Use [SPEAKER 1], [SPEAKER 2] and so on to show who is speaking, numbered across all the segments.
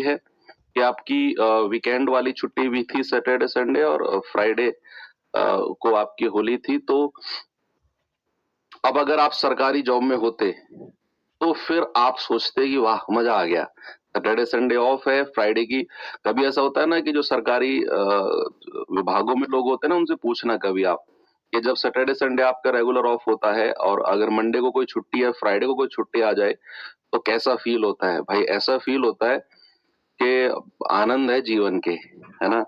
[SPEAKER 1] है कि आपकी वीकेंड वाली छुट्टी भी थी, सैटरडे संडे, और फ्राइडे को आपकी होली थी। तो अब अगर आप सरकारी जॉब में होते तो फिर आप सोचते कि वाह मजा आ गया, सैटरडे संडे ऑफ है, फ्राइडे की। कभी ऐसा होता है ना कि जो सरकारी विभागों में लोग होते हैं ना, उनसे पूछना कभी आप कि जब सैटरडे संडे आपका रेगुलर ऑफ होता है और अगर मंडे को कोई छुट्टी है, फ्राइडे को कोई छुट्टी आ जाए, तो कैसा फील होता है। भाई ऐसा फील होता है कि आनंद है जीवन के, है ना।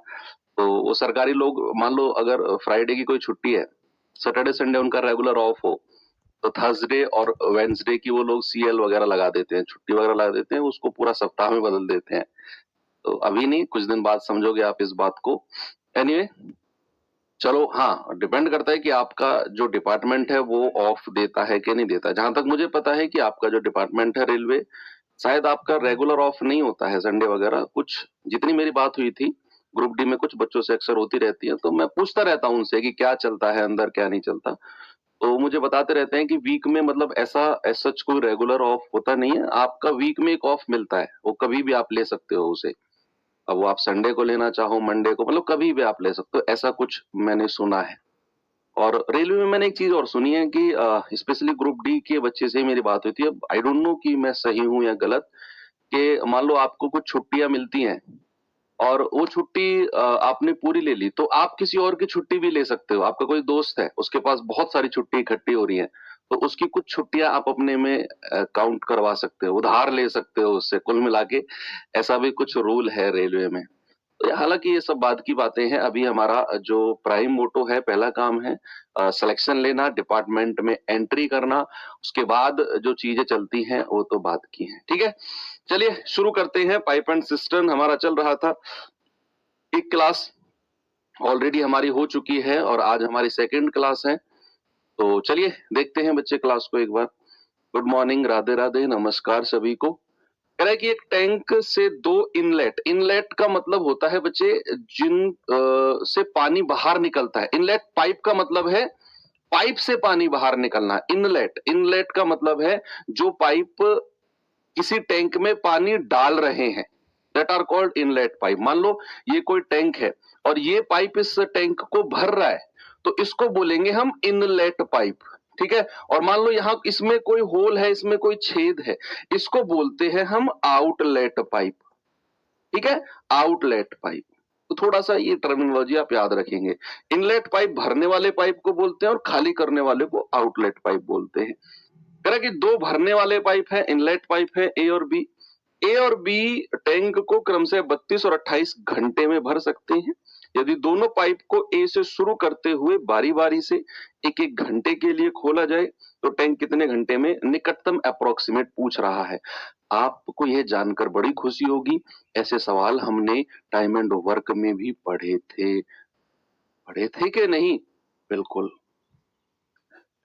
[SPEAKER 1] तो वो सरकारी लोग, मान लो अगर फ्राइडे की कोई छुट्टी है, सैटरडे संडे उनका रेगुलर ऑफ हो, तो थर्सडे और वेंसडे की वो लोग सीएल वगैरह लगा देते हैं, छुट्टी वगैरह लगा देते हैं, उसको पूरा सप्ताह में बदल देते हैं। तो अभी नहीं, कुछ दिन बाद समझोगे आप इस बात को। एनीवे, चलो, हाँ, डिपेंड करता है कि आपका जो डिपार्टमेंट है वो ऑफ देता है कि नहीं देता। जहां तक मुझे पता है कि आपका जो डिपार्टमेंट है रेलवे, शायद आपका रेगुलर ऑफ नहीं होता है संडे वगैरह कुछ। जितनी मेरी बात हुई थी ग्रुप डी में, कुछ बच्चों से अक्सर होती रहती है, तो मैं पूछता रहता हूँ उनसे कि क्या चलता है अंदर, क्या नहीं चलता। तो मुझे बताते रहते हैं कि वीक में, मतलब ऐसा सच कोई रेगुलर ऑफ होता नहीं है, आपका वीक में एक ऑफ मिलता है, वो कभी भी आप ले सकते हो उसे। अब वो आप संडे को लेना चाहो, मंडे को, मतलब कभी भी आप ले सकते हो, ऐसा कुछ मैंने सुना है। और रेलवे में मैंने एक चीज और सुनी है कि स्पेशली ग्रुप डी के बच्चे से ही मेरी बात हुई थी। अब आई डोंट नो कि मैं सही हूं या गलत, कि मान लो आपको कुछ छुट्टियां मिलती हैं और वो छुट्टी आपने पूरी ले ली, तो आप किसी और की छुट्टी भी ले सकते हो। आपका कोई दोस्त है, उसके पास बहुत सारी छुट्टी इकट्ठी हो रही हैं, तो उसकी कुछ छुट्टियां आप अपने में काउंट करवा सकते हो, उधार ले सकते हो उससे, कुल मिला के ऐसा भी कुछ रूल है रेलवे में। तो हालांकि ये सब बाद की बातें हैं। अभी हमारा जो प्राइम मोटो है, पहला काम है सिलेक्शन लेना, डिपार्टमेंट में एंट्री करना, उसके बाद जो चीजें चलती हैं वो तो बात की हैं। ठीक है, चलिए शुरू करते हैं। पाइप एंड सिस्टम हमारा चल रहा था, एक क्लास ऑलरेडी हमारी हो चुकी है और आज हमारी सेकंड क्लास है। तो चलिए देखते हैं बच्चे क्लास को एक बार। गुड मॉर्निंग, राधे राधे, नमस्कार सभी को। कह रहा है कि एक टैंक से दो इनलेट, इनलेट का मतलब होता है बच्चे जिन से पानी बाहर निकलता है। इनलेट पाइप का मतलब है पाइप से पानी बाहर निकलना। इनलेट, इनलेट का मतलब है जो पाइप किसी टैंक में पानी डाल रहे हैं, that are called inlet pipe. मान लो ये कोई टैंक है और ये पाइप इस टैंक को भर रहा है, तो इसको बोलेंगे हम इनलेट पाइप। ठीक है, और मान लो यहां इसमें कोई होल है, इसमें कोई छेद है, इसको बोलते हैं हम आउटलेट पाइप। ठीक है, आउटलेट पाइप। तो थोड़ा सा ये टर्मिनोलॉजी आप याद रखेंगे। इनलेट पाइप भरने वाले पाइप को बोलते हैं और खाली करने वाले को आउटलेट पाइप बोलते हैं। कह रहा कि दो भरने वाले पाइप है, इनलेट पाइप है ए और बी। ए और बी टैंक को क्रम से 32 और 28 घंटे में भर सकते हैं। यदि दोनों पाइप को ए से शुरू करते हुए बारी बारी से एक एक घंटे के लिए खोला जाए तो टैंक कितने घंटे में, निकटतम अप्रोक्सीमेट पूछ रहा है। आपको यह जानकर बड़ी खुशी होगी, ऐसे सवाल हमने टाइम एंड वर्क में भी पढ़े थे कि नहीं? बिल्कुल।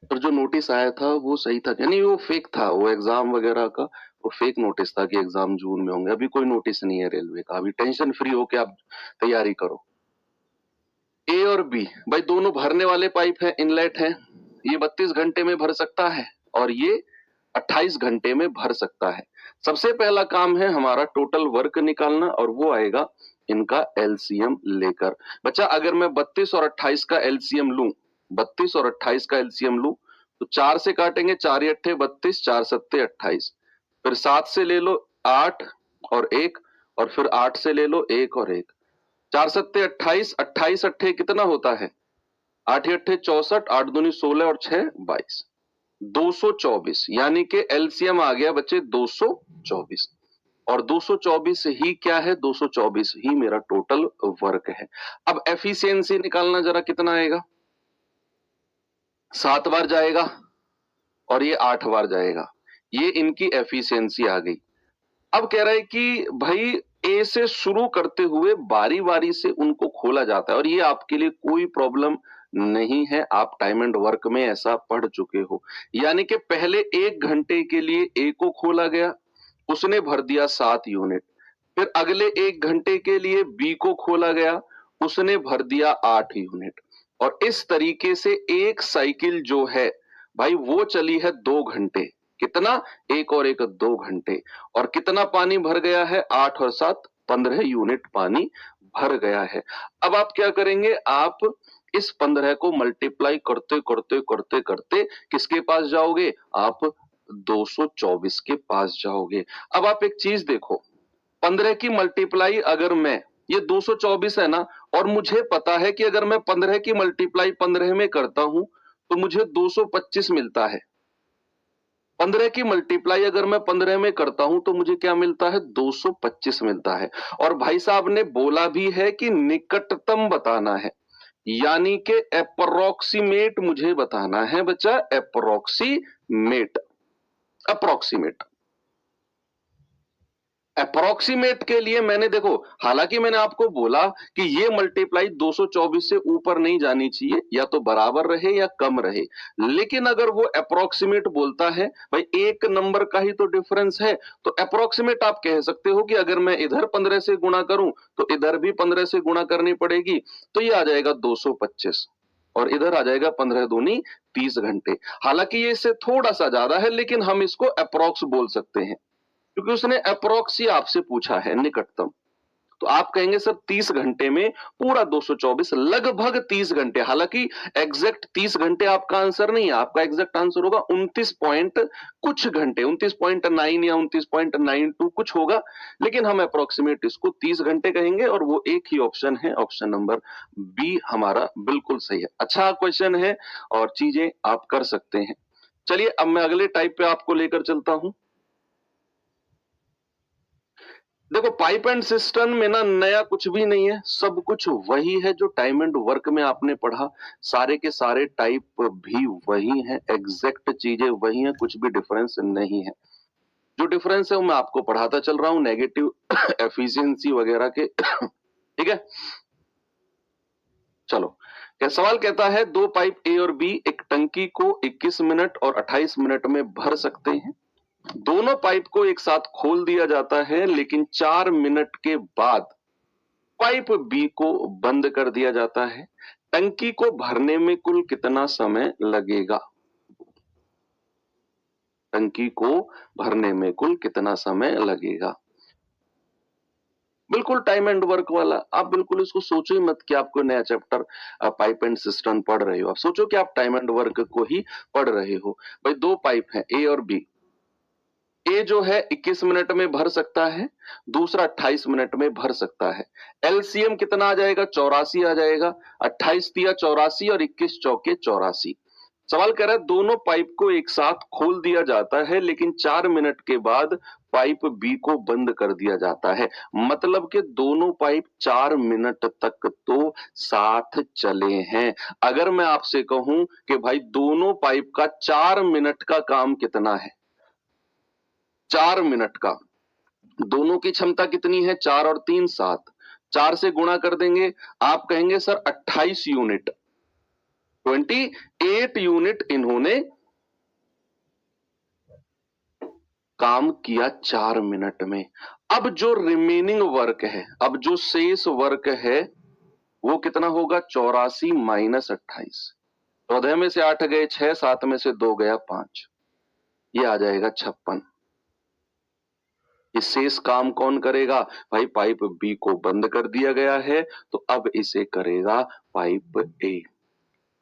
[SPEAKER 1] पर जो नोटिस आया था वो सही था, यानी वो फेक था, वो एग्जाम वगैरह का वो फेक नोटिस था कि एग्जाम जून में होंगे। अभी कोई नोटिस नहीं है रेलवे का, अभी टेंशन फ्री होके आप तैयारी करो। ए और बी भाई दोनों भरने वाले पाइप है, इनलेट है। ये 32 घंटे में भर सकता है और ये 28 घंटे में भर सकता है। सबसे पहला काम है हमारा टोटल वर्क निकालना और वो आएगा इनका एलसीएम लेकर। बच्चा अगर मैं 32 और 28 का एलसीएम लूं, 32 और 28 का एलसीएम लूं, तो 4 से काटेंगे, 4 अट्ठे 32, 4 सत्ते 28, फिर 7 से ले लो 8 और 1, और फिर 8 से ले लो 1 और 1, 4 सत्ते 28, 28 अट्ठे कितना होता है, 8 अट्ठे 64, 8 दूनी 16 और 6 22, 224। यानी कि एलसीएम आ गया बच्चे 224, और 224 ही क्या है, 224 ही मेरा टोटल वर्क है। अब एफिशिएंसी निकालना जरा, कितना आएगा, 7 बार जाएगा और ये 8 बार जाएगा, ये इनकी एफिशिएंसी आ गई। अब कह रहा है कि भाई ए से शुरू करते हुए बारी बारी से उनको खोला जाता है, और ये आपके लिए कोई प्रॉब्लम नहीं है, आप टाइम एंड वर्क में ऐसा पढ़ चुके हो। यानी कि पहले 1 घंटे के लिए ए को खोला गया, उसने भर दिया 7 यूनिट। फिर अगले 1 घंटे के लिए बी को खोला गया, उसने भर दिया 8 यूनिट। और इस तरीके से एक साइकिल जो है भाई वो चली है 2 घंटे। कितना, 1 और 1 2 घंटे। और कितना पानी भर गया है, 8 और 7 15 यूनिट पानी भर गया है। अब आप क्या करेंगे, आप इस 15 को मल्टीप्लाई करते करते करते करते किसके पास जाओगे, आप 224 के पास जाओगे। अब आप एक चीज देखो, 15 की मल्टीप्लाई अगर मैं, ये 224 है ना, और मुझे पता है कि अगर मैं 15 की मल्टीप्लाई 15 में करता हूं तो मुझे 225 मिलता है। 15 की मल्टीप्लाई अगर मैं 15 में करता हूं तो मुझे क्या मिलता है, 225 मिलता है। और भाई साहब ने बोला भी है कि निकटतम बताना है, यानी कि अप्रोक्सीमेट मुझे बताना है बच्चा, अप्रोक्सीमेट। अप्रोक्सीमेट अप्रोक्सीमेट के लिए मैंने देखो, हालांकि मैंने आपको बोला कि ये मल्टीप्लाई 224 से ऊपर नहीं जानी चाहिए, या तो बराबर रहे या कम रहे। लेकिन अगर वो अप्रोक्सीमेट बोलता है भाई एक नंबर का ही तो डिफरेंस है, तो अप्रोक्सीमेट आप कह सकते हो कि अगर मैं इधर 15 से गुणा करूं तो इधर भी 15 से गुणा करनी पड़ेगी, तो ये आ जाएगा 225 और इधर आ जाएगा 15 दूनी 30 घंटे। हालांकि ये इससे थोड़ा सा ज्यादा है, लेकिन हम इसको अप्रोक्स बोल सकते हैं क्योंकि उसने अप्रोक्स ही आपसे पूछा है, निकटतम। तो आप कहेंगे सर 30 घंटे में पूरा 224, लगभग 30 घंटे। हालांकि एग्जैक्ट 30 घंटे आपका आंसर नहीं है, आपका एग्जैक्ट आंसर होगा 29 पॉइंट कुछ घंटे, 29.9 या 29.92 कुछ होगा, लेकिन हम अप्रोक्सीमेट इसको 30 घंटे कहेंगे और वो एक ही ऑप्शन है, ऑप्शन नंबर बी हमारा बिल्कुल सही है। अच्छा क्वेश्चन है और चीजें आप कर सकते हैं। चलिए अब मैं अगले टाइप पे आपको लेकर चलता हूं। देखो पाइप एंड सिस्टम में ना नया कुछ भी नहीं है, सब कुछ वही है जो टाइम एंड वर्क में आपने पढ़ा। सारे के सारे टाइप भी वही हैं, एग्जैक्ट चीजें वही हैं, कुछ भी डिफरेंस नहीं है। जो डिफरेंस है वो मैं आपको पढ़ाता चल रहा हूं, नेगेटिव एफिशिएंसी वगैरह के ठीक है। चलो, क्या सवाल कहता है, दो पाइप ए और बी एक टंकी को 21 मिनट और 28 मिनट में भर सकते हैं। दोनों पाइप को एक साथ खोल दिया जाता है, लेकिन 4 मिनट के बाद पाइप बी को बंद कर दिया जाता है। टंकी को भरने में कुल कितना समय लगेगा? टंकी को भरने में कुल कितना समय लगेगा? बिल्कुल टाइम एंड वर्क वाला। आप बिल्कुल इसको सोचो ही मत कि आप कोई नया चैप्टर पाइप एंड सिस्टम पढ़ रहे हो, आप सोचो कि आप टाइम एंड वर्क को ही पढ़ रहे हो। भाई दो पाइप हैं ए और बी, ए जो है 21 मिनट में भर सकता है, दूसरा 28 मिनट में भर सकता है। एलसीएम कितना आ जाएगा? 84 आ जाएगा। 28 दिया 84 और 21 चौके 84। सवाल कह रहा है दोनों पाइप को एक साथ खोल दिया जाता है, लेकिन 4 मिनट के बाद पाइप बी को बंद कर दिया जाता है। मतलब कि दोनों पाइप 4 मिनट तक तो साथ चले हैं। अगर मैं आपसे कहूं कि भाई दोनों पाइप का 4 मिनट का काम कितना है, 4 मिनट का, दोनों की क्षमता कितनी है? 4 और 3 7, 4 से गुणा कर देंगे, आप कहेंगे सर 28 यूनिट, 28 यूनिट इन्होंने काम किया 4 मिनट में। अब जो रिमेनिंग वर्क है, अब जो शेष वर्क है वो कितना होगा? 84 माइनस 28। 14 में से 8 गए 6, 7 में से 2 गया 5, ये आ जाएगा 56। इस शेष काम कौन करेगा? भाई पाइप बी को बंद कर दिया गया है, तो अब इसे करेगा पाइप ए।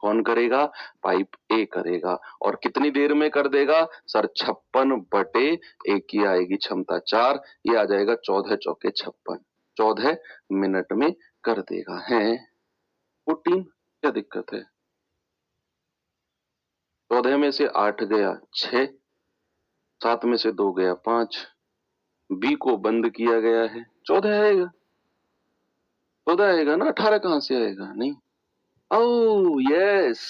[SPEAKER 1] कौन करेगा? पाइप ए करेगा। और कितनी देर में कर देगा? सर 56 बटे ए की आएगी क्षमता 4, ये आ जाएगा 14 चौके 56, 14 मिनट में कर देगा है। 14, क्या दिक्कत है? 14 में से 8 गया 6, 7 में से 2 गया 5, बी को बंद किया गया है, 14 आएगा, 14 आएगा ना, 18 कहां से आएगा? नहीं। ओह यस,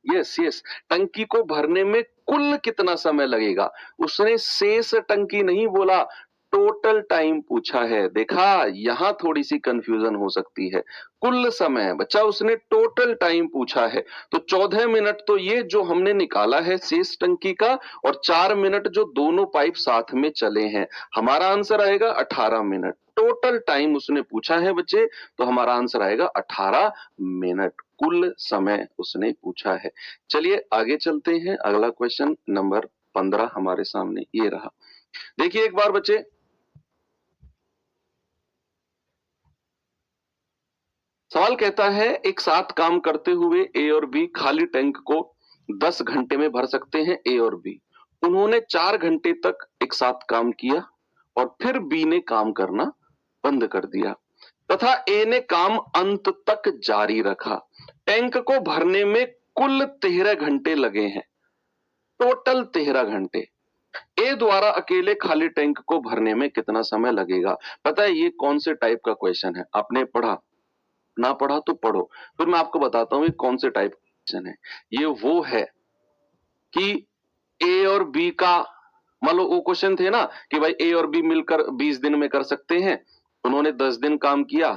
[SPEAKER 1] यस यस, टंकी को भरने में कुल कितना समय लगेगा? उसने शेष टंकी नहीं बोला, टोटल टाइम पूछा है। देखा, यहां थोड़ी सी कंफ्यूजन हो सकती है। कुल समय बच्चा, उसने टोटल टाइम पूछा है, तो 14 मिनट तो ये जो हमने निकाला है शेष टंकी का, और 4 मिनट जो दोनों पाइप साथ में चले हैं, हमारा आंसर आएगा 18 मिनट। टोटल टाइम उसने पूछा है बच्चे, तो हमारा आंसर आएगा 18 मिनट, कुल समय उसने पूछा है। चलिए आगे चलते हैं, अगला क्वेश्चन नंबर 15 हमारे सामने ये रहा। देखिए एक बार बच्चे, सवाल कहता है एक साथ काम करते हुए ए और बी खाली टैंक को 10 घंटे में भर सकते हैं। ए और बी, उन्होंने 4 घंटे तक एक साथ काम किया और फिर बी ने काम करना बंद कर दिया तथा ए ने काम अंत तक जारी रखा। टैंक को भरने में कुल 13 घंटे लगे हैं, टोटल 13 घंटे। ए द्वारा अकेले खाली टैंक को भरने में कितना समय लगेगा? पता है ये कौन से टाइप का क्वेश्चन है? आपने पढ़ा ना पढ़ा तो पढ़ो, फिर मैं आपको बताता हूं ये कौन से टाइप का क्वेश्चन है। ये वो है कि ए और बी का, मान लो वो क्वेश्चन थे ना कि भाई ए और बी मिलकर 20 दिन में कर सकते हैं, उन्होंने 10 दिन काम किया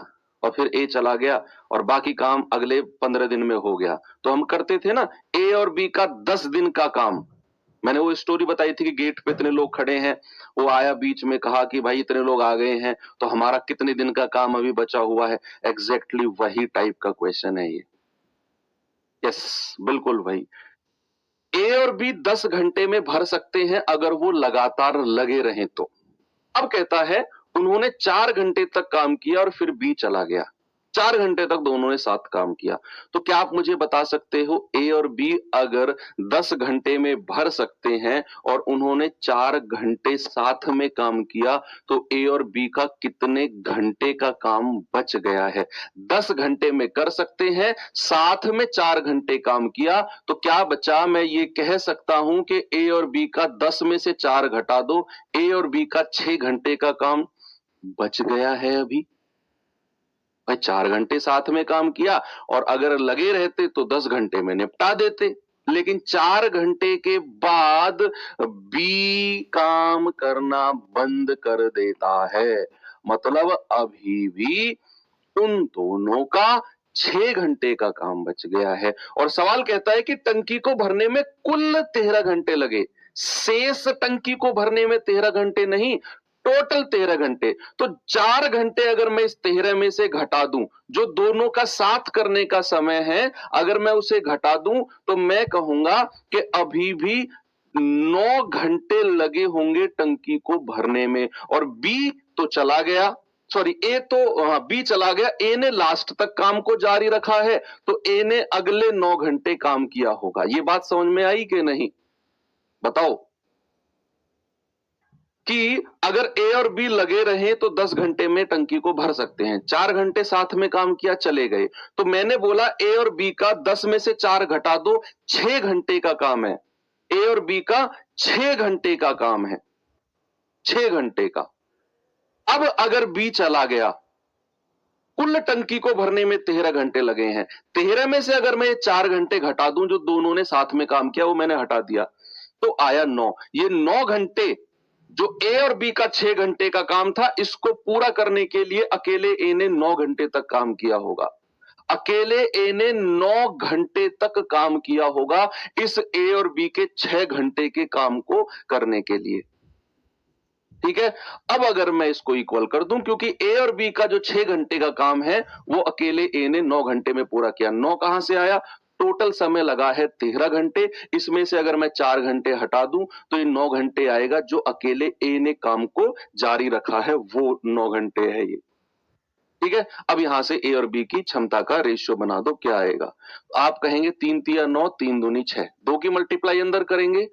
[SPEAKER 1] और फिर ए चला गया और बाकी काम अगले 15 दिन में हो गया। तो हम करते थे ना ए और बी का 10 दिन का काम। मैंने वो स्टोरी बताई थी कि गेट पे इतने लोग खड़े हैं, वो आया बीच में कहा कि भाई इतने लोग आ गए हैं तो हमारा कितने दिन का काम अभी बचा हुआ है। एग्जैक्टली वही टाइप का क्वेश्चन है ये। यस, बिल्कुल भाई। ए और बी 10 घंटे में भर सकते हैं अगर वो लगातार लगे रहें तो। अब कहता है उन्होंने 4 घंटे तक काम किया और फिर बी चला गया। 4 घंटे तक दोनों ने साथ काम किया। तो क्या आप मुझे बता सकते हो ए और बी अगर 10 घंटे में भर सकते हैं और उन्होंने 4 घंटे साथ में काम किया तो ए और बी का कितने घंटे का काम बच गया है? 10 घंटे में कर सकते हैं, साथ में 4 घंटे काम किया तो क्या बचा? मैं ये कह सकता हूं कि ए और बी का 10 में से 4 घटा दो, ए और बी का 6 घंटे का काम बच गया है अभी। भाई 4 घंटे साथ में काम किया और अगर लगे रहते तो 10 घंटे में निपटा देते, लेकिन 4 घंटे के बाद बी काम करना बंद कर देता है। मतलब अभी भी उन दोनों का 6 घंटे का काम बच गया है। और सवाल कहता है कि टंकी को भरने में कुल 13 घंटे लगे, शेष टंकी को भरने में 13 घंटे नहीं, टोटल 13 घंटे। तो 4 घंटे अगर मैं इस 13 में से घटा दूं, जो दोनों का साथ करने का समय है, अगर मैं उसे घटा दूं तो मैं कहूंगा कि अभी भी 9 घंटे लगे होंगे टंकी को भरने में। और बी तो चला गया, सॉरी ए तो बी चला गया, ए ने लास्ट तक काम को जारी रखा है तो ए ने अगले 9 घंटे काम किया होगा। ये बात समझ में आई कि नहीं? बताओ कि अगर ए और बी लगे रहे तो 10 घंटे में टंकी को भर सकते हैं, 4 घंटे साथ में काम किया चले गए, तो मैंने बोला ए और बी का 10 में से 4 घटा दो, 6 घंटे का काम है। ए और बी का 6 घंटे का काम है, 6 घंटे का। अब अगर बी चला गया, कुल टंकी को भरने में 13 घंटे लगे हैं, 13 में से अगर मैं 4 घंटे घटा दूं जो दोनों ने साथ में काम किया, वो मैंने हटा दिया तो आया 9। ये 9 घंटे जो ए और बी का 6 घंटे का काम था, इसको पूरा करने के लिए अकेले ए ने 9 घंटे तक काम किया होगा। अकेले ए ने 9 घंटे तक काम किया होगा इस ए और बी के 6 घंटे के काम को करने के लिए। ठीक है, अब अगर मैं इसको इक्वल कर दूं, क्योंकि ए और बी का जो 6 घंटे का काम है वो अकेले ए ने 9 घंटे में पूरा किया। 9 कहां से आया? टोटल समय लगा है 13 घंटे, इसमें से अगर मैं 4 घंटे हटा दूं तो ये 9 घंटे आएगा जो अकेले ए ने काम को जारी रखा है, वो 9 घंटे है ये। ठीक है, अब यहां से ए और बी की क्षमता का रेशियो बना दो, क्या आएगा? आप कहेंगे 3 तिया 9, 3 दूनी 6, 2 की मल्टीप्लाई अंदर करेंगे,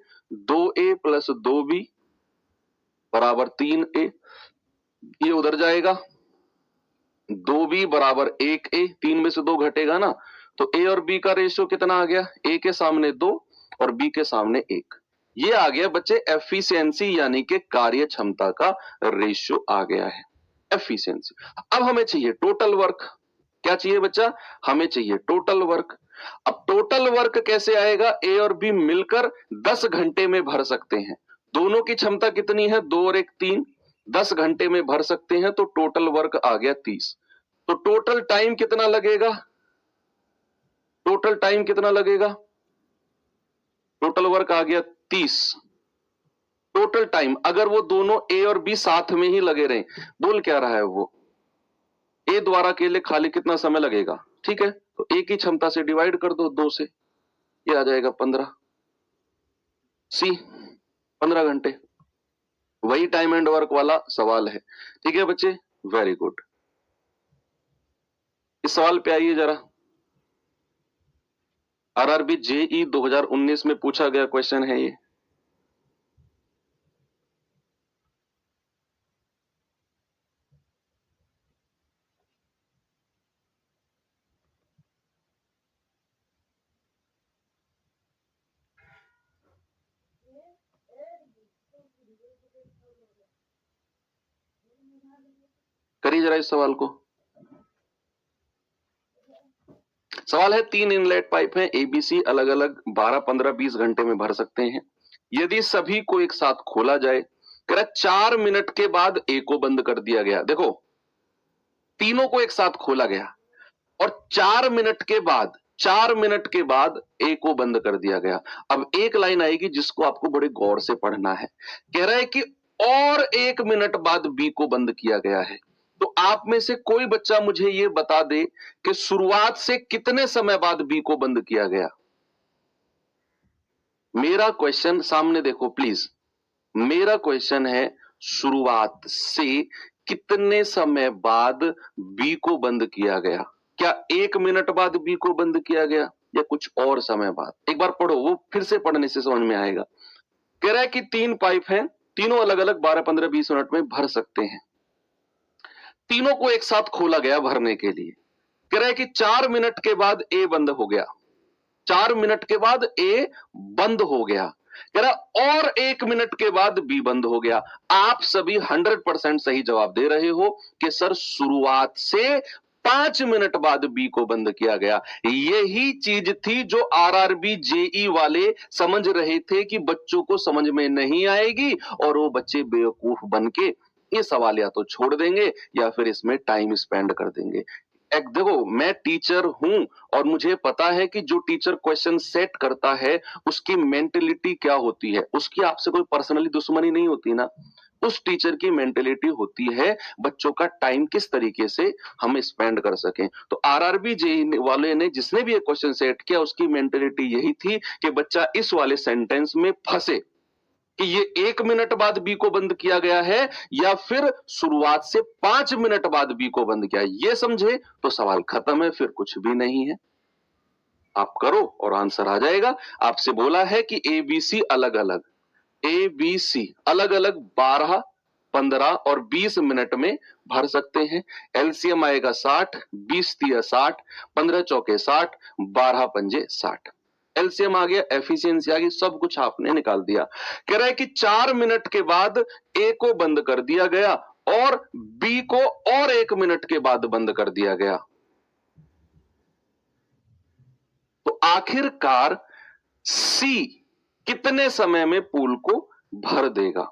[SPEAKER 1] 2a प्लस 2b बराबर 3a, ये उधर जाएगा, 2b बराबर 1a, 3 में से 2 घटेगा ना, तो ए और बी का रेशियो कितना आ गया? ए के सामने 2 और बी के सामने 1। ये आ गया बच्चे एफिशिएंसी, यानी कि कार्य क्षमता का रेशियो आ गया है, एफिशिएंसी। अब हमें चाहिए टोटल वर्क। क्या चाहिए बच्चा? हमें चाहिए टोटल वर्क। अब टोटल वर्क कैसे आएगा? ए और बी मिलकर 10 घंटे में भर सकते हैं, दोनों की क्षमता कितनी है? 2 और 1 3, 10 घंटे में भर सकते हैं, तो टोटल वर्क आ गया 30। तो टोटल टाइम कितना लगेगा? टोटल टाइम कितना लगेगा? टोटल वर्क आ गया 30। टोटल टाइम अगर वो दोनों ए और बी साथ में ही लगे रहे, बोल क्या रहा है वो? ए द्वारा के लिए खाली कितना समय लगेगा? ठीक है, तो ए की क्षमता से डिवाइड कर दो 2 से, ये आ जाएगा 15। सी 15 घंटे। वही टाइम एंड वर्क वाला सवाल है। ठीक है बच्चे, वेरी गुड। इस सवाल पे आइए जरा। आरआरबी जेई 2019 में पूछा गया क्वेश्चन है ये। करिए जरा इस सवाल को। सवाल है, 3 इनलेट पाइप हैं एबीसी, अलग अलग 12, 15, 20 घंटे में भर सकते हैं। यदि सभी को एक साथ खोला जाए, कह रहा 4 मिनट के बाद ए को बंद कर दिया गया। देखो, तीनों को एक साथ खोला गया और 4 मिनट के बाद ए को बंद कर दिया गया। अब एक लाइन आएगी जिसको आपको बड़े गौर से पढ़ना है। कह रहा है कि और 1 मिनट बाद बी को बंद किया गया है। तो आप में से कोई बच्चा मुझे यह बता दे कि शुरुआत से कितने समय बाद बी को बंद किया गया। मेरा क्वेश्चन सामने देखो प्लीज। मेरा क्वेश्चन है, शुरुआत से कितने समय बाद बी को बंद किया गया। क्या 1 मिनट बाद बी को बंद किया गया या कुछ और समय बाद? एक बार पढ़ो, वो फिर से पढ़ने से समझ में आएगा। कह रहा है कि 3 पाइप हैं, तीनों अलग अलग 12, 15, 20 मिनट में भर सकते हैं। तीनों को एक साथ खोला गया भरने के लिए। कह रहा है कि 4 मिनट के बाद ए बंद हो गया। 4 मिनट के बाद ए बंद हो गया। कह रहा और 1 मिनट के बाद बी बंद हो गया। आप सभी 100% सही जवाब दे रहे हो कि सर शुरुआत से 5 मिनट बाद बी को बंद किया गया। यही चीज थी जो आरआरबी जेई वाले समझ रहे थे कि बच्चों को समझ में नहीं आएगी और वो बच्चे बेवकूफ बन के ये सवाल या तो छोड़ देंगे या फिर इसमें टाइम स्पेंड कर देंगे। एक देखो, मैं टीचर हूं और मुझे पता है कि जो टीचर क्वेश्चन सेट करता है उसकी मेंटेलिटी क्या होती है। उसकी आपसे कोई पर्सनली दुश्मनी नहीं होती ना। उस टीचर की मेंटेलिटी होती है बच्चों का टाइम किस तरीके से हम स्पेंड कर सकें। तो आरआरबी जेई वाले ने जिसने भी ये क्वेश्चन सेट किया उसकी मेंटेलिटी यही थी कि बच्चा इस वाले सेंटेंस में फंसे कि ये 1 मिनट बाद बी को बंद किया गया है या फिर शुरुआत से 5 मिनट बाद बी को बंद किया। ये समझे तो सवाल खत्म है, फिर कुछ भी नहीं है। आप करो और आंसर आ जाएगा। आपसे बोला है कि एबीसी अलग अलग, एबीसी अलग अलग 12, 15 और 20 मिनट में भर सकते हैं। एलसीएम आएगा 60, 20 तिया 60, 15 चौके 60, 12 पंजे 60। एलसीएम आ गया, एफिशिएंसी आ गई, सब कुछ आपने निकाल दिया। कह रहा है कि 4 मिनट के बाद ए को बंद कर दिया गया और बी को और 1 मिनट के बाद बंद कर दिया गया। तो आखिरकार सी कितने समय में पूल को भर देगा?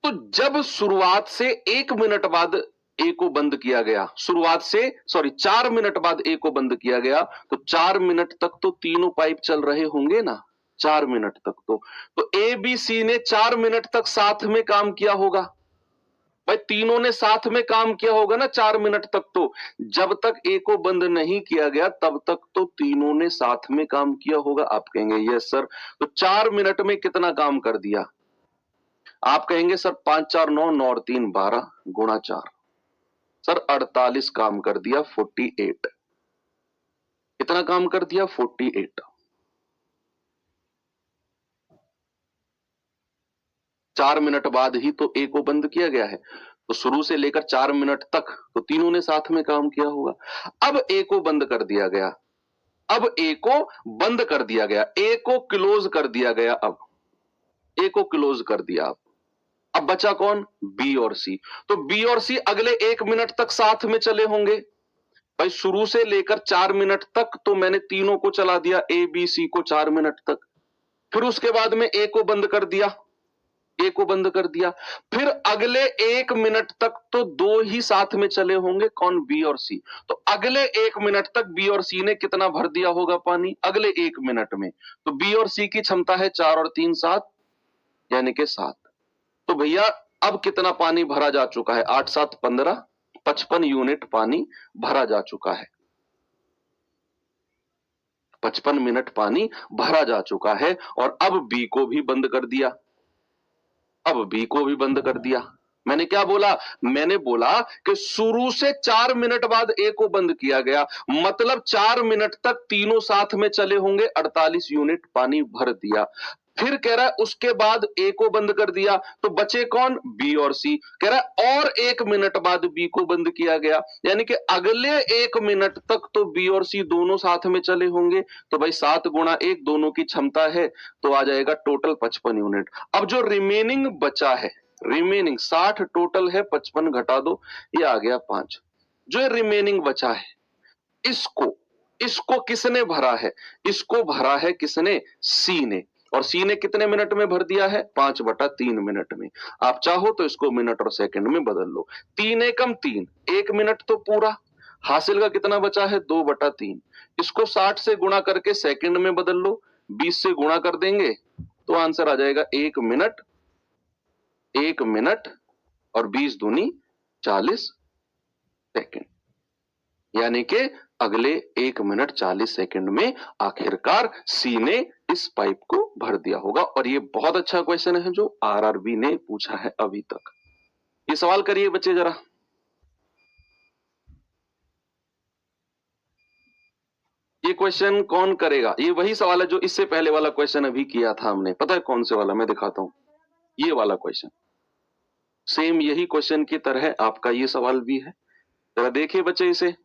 [SPEAKER 1] तो जब शुरुआत से 1 मिनट बाद ए को बंद किया गया, 4 मिनट बाद ए को बंद किया गया, तो 4 मिनट तक तो तीनों पाइप चल रहे होंगे ना। 4 मिनट तक तो ए बी सी ने 4 मिनट तक साथ में काम किया होगा। भाई तीनों ने साथ में काम किया होगा ना 4 मिनट तक। तो जब तक ए को बंद नहीं किया गया तब तक तो तीनों ने साथ में काम किया होगा। आप कहेंगे यस सर, तो 4 मिनट में कितना काम कर दिया? आप कहेंगे सर 5 4 9, 9 और 3 12 गुणा 4, सर 48 काम कर दिया, 48। कितना काम कर दिया? 48। 4 मिनट बाद ही तो ए को बंद किया गया है, तो शुरू से लेकर 4 मिनट तक तो तीनों ने साथ में काम किया होगा। अब ए को बंद कर दिया गया, अब ए को बंद कर दिया गया, ए को क्लोज कर दिया गया। अब ए को क्लोज कर दिया। अब बचा कौन? बी और सी। तो बी और सी अगले 1 मिनट तक साथ में चले होंगे। भाई शुरू से लेकर 4 मिनट तक तो मैंने तीनों को चला दिया, ए बी सी को 4 मिनट तक। फिर उसके बाद में ए को बंद कर दिया, ए को बंद कर दिया। फिर अगले 1 मिनट तक तो दो ही साथ में चले होंगे, कौन? बी और सी। तो अगले 1 मिनट तक बी और सी ने कितना भर दिया होगा पानी अगले 1 मिनट में? तो बी और सी की क्षमता है 4 और 3 7, यानी कि 7। तो भैया अब कितना पानी भरा जा चुका है? 8 7 15, 55 यूनिट पानी भरा जा चुका है। 55 मिनट पानी भरा जा चुका है और अब बी को भी बंद कर दिया। अब बी को भी बंद कर दिया। मैंने क्या बोला? मैंने बोला कि शुरू से 4 मिनट बाद ए को बंद किया गया, मतलब 4 मिनट तक तीनों साथ में चले होंगे, 48 यूनिट पानी भर दिया। फिर कह रहा है उसके बाद ए को बंद कर दिया, तो बचे कौन? बी और सी। कह रहा है और 1 मिनट बाद बी को बंद किया गया, यानी कि अगले 1 मिनट तक तो बी और सी दोनों साथ में चले होंगे। तो भाई 7 गुणा 1 दोनों की क्षमता है, तो आ जाएगा टोटल 55 यूनिट। अब जो रिमेनिंग बचा है, रिमेनिंग 60 टोटल है, 55 घटा दो, ये आ गया 5। जो रिमेनिंग बचा है इसको इसको किसने भरा है? इसको भरा है किसने? सी ने। और सी ने कितने मिनट में भर दिया है? 5/3 मिनट में। आप चाहो तो इसको मिनट और सेकंड में बदल लो। 3 एकम 3, 1 मिनट तो पूरा। हासिल का कितना बचा है? 2/3। इसको 60 से गुणा करके सेकंड में बदल लो, 20 से गुणा कर देंगे तो आंसर आ जाएगा 1 मिनट, 1 मिनट और 20 दूनी 40 सेकंड। यानी कि अगले 1 मिनट 40 सेकंड में आखिरकार सी ने इस पाइप को भर दिया होगा। और ये बहुत अच्छा क्वेश्चन है जो आरआरबी ने पूछा है अभी तक। ये सवाल करिए बच्चे जरा। ये क्वेश्चन कौन करेगा? ये वही सवाल है जो इससे पहले वाला क्वेश्चन अभी किया था हमने। पता है कौन से वाला? मैं दिखाता हूं। ये वाला क्वेश्चन, सेम यही क्वेश्चन की तरह आपका ये सवाल भी है। जरा देखिए बच्चे इसे।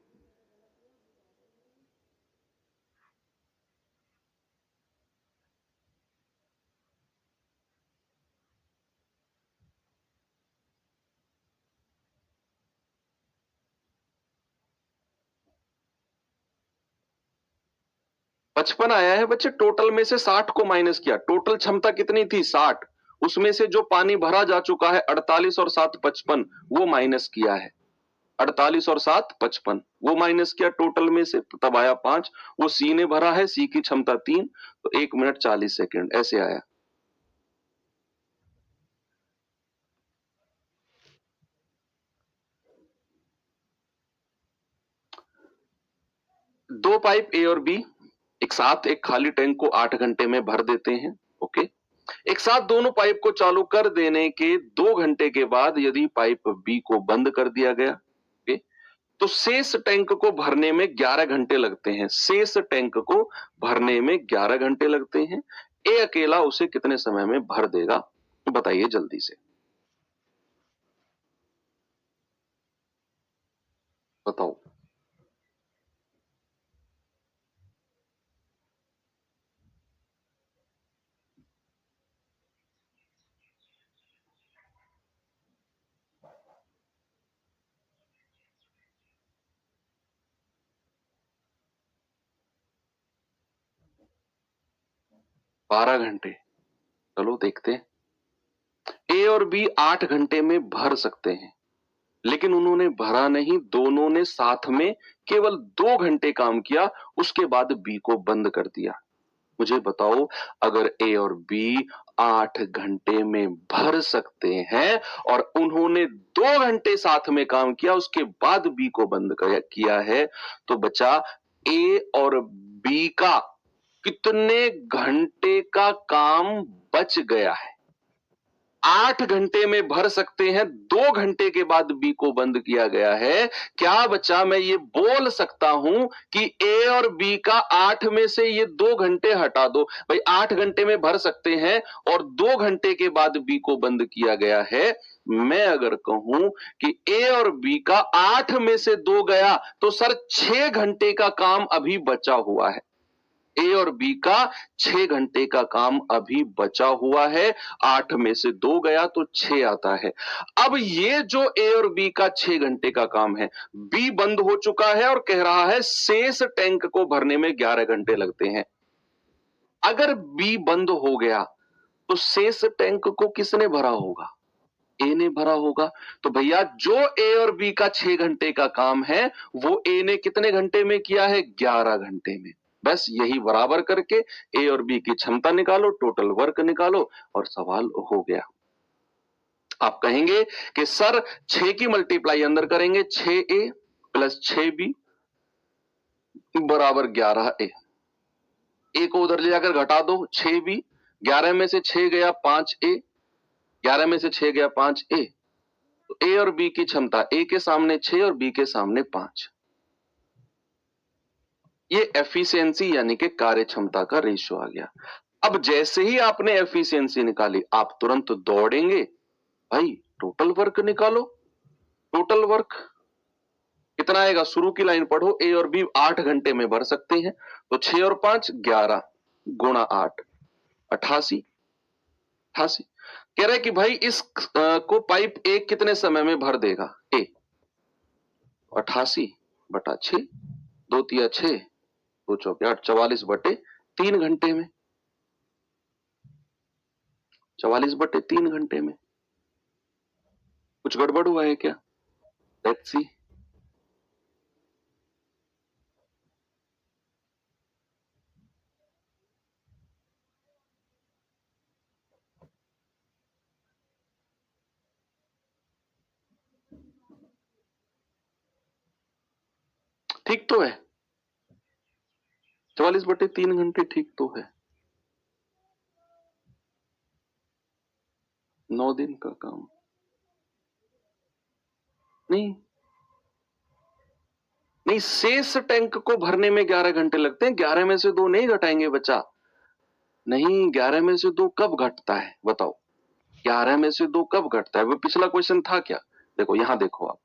[SPEAKER 1] पचपन आया है बच्चे, टोटल में से 60 को माइनस किया। टोटल क्षमता कितनी थी? 60। उसमें से जो पानी भरा जा चुका है 48 और 7 55, वो माइनस किया है। 48 और 7 55, वो माइनस किया टोटल में से, तब आया 5। वो सी ने भरा है, सी की क्षमता 3, तो 1 मिनट 40 सेकंड ऐसे आया। दो पाइप ए और बी एक साथ एक खाली टैंक को 8 घंटे में भर देते हैं। ओके, एक साथ दोनों पाइप को चालू कर देने के 2 घंटे के बाद यदि पाइप बी को बंद कर दिया गया, ओके, तो शेष टैंक को भरने में 11 घंटे लगते हैं। शेष टैंक को भरने में 11 घंटे लगते हैं। ए अकेला उसे कितने समय में भर देगा? बताइए जल्दी से, बताओ। बारह घंटे। चलो देखते हैं। ए और बी 8 घंटे में भर सकते हैं, लेकिन उन्होंने भरा नहीं, दोनों ने साथ में केवल 2 घंटे काम किया, उसके बाद बी को बंद कर दिया। मुझे बताओ, अगर ए और बी 8 घंटे में भर सकते हैं और उन्होंने 2 घंटे साथ में काम किया, उसके बाद बी को बंद किया है, तो बचा ए और बी का कितने घंटे का काम बच गया है? 8 घंटे में भर सकते हैं, 2 घंटे के बाद बी को बंद किया गया है। क्या बचा? मैं ये बोल सकता हूं कि ए और बी का 8 में से ये 2 घंटे हटा दो। भाई 8 घंटे में भर सकते हैं और 2 घंटे के बाद बी को बंद किया गया है। मैं अगर कहूं कि ए और बी का 8 में से 2 गया, तो सर 6 घंटे का काम अभी बचा हुआ है। ए और बी का 6 घंटे का काम अभी बचा हुआ है। 8 में से 2 गया तो 6 आता है। अब ये जो ए और बी का 6 घंटे का काम है, बी बंद हो चुका है और कह रहा है शेष टैंक को भरने में 11 घंटे लगते हैं। अगर बी बंद हो गया तो शेष टैंक को किसने भरा होगा? ए ने भरा होगा। तो भैया जो ए और बी का 6 घंटे का काम है, वो ए ने कितने घंटे में किया है? 11 घंटे में। बस यही बराबर करके ए और बी की क्षमता निकालो, टोटल वर्क निकालो और सवाल हो गया। आप कहेंगे कि सर 6 की मल्टीप्लाई अंदर करेंगे, 6a प्लस 6b बराबर 11a। ए को उधर ले जाकर घटा दो, 6b, 11 में से 6 गया 5a, 11 में से 6 गया 5a, तो ए और बी की क्षमता, ए के सामने 6 और बी के सामने 5। ये एफिशिएंसी यानी कि कार्य क्षमता का रेशियो आ गया। अब जैसे ही आपने एफिशिएंसी निकाली, आप तुरंत दौड़ेंगे, भाई टोटल वर्क निकालो। टोटल वर्क कितना आएगा? शुरू की लाइन पढ़ो, ए और बी 8 घंटे में भर सकते हैं, तो 6 और 5 11 गुणा 8 88। कह रहे कि भाई इस को पाइप ए कितने समय में भर देगा? ए 88/6, 2 तिया 6, 2 चौके 8, 44/3 घंटे में। 44/3 घंटे में। कुछ गड़बड़ हुआ है क्या? Let's see. ठीक तो है, 44/3 घंटे ठीक तो है। 9 दिन का काम नहीं, नहीं शेष टैंक को भरने में 11 घंटे लगते हैं। 11 में से 2 नहीं घटाएंगे बच्चा, नहीं 11 में से 2 कब घटता है बताओ? 11 में से 2 कब घटता है? वो पिछला क्वेश्चन था क्या? देखो यहां देखो आप,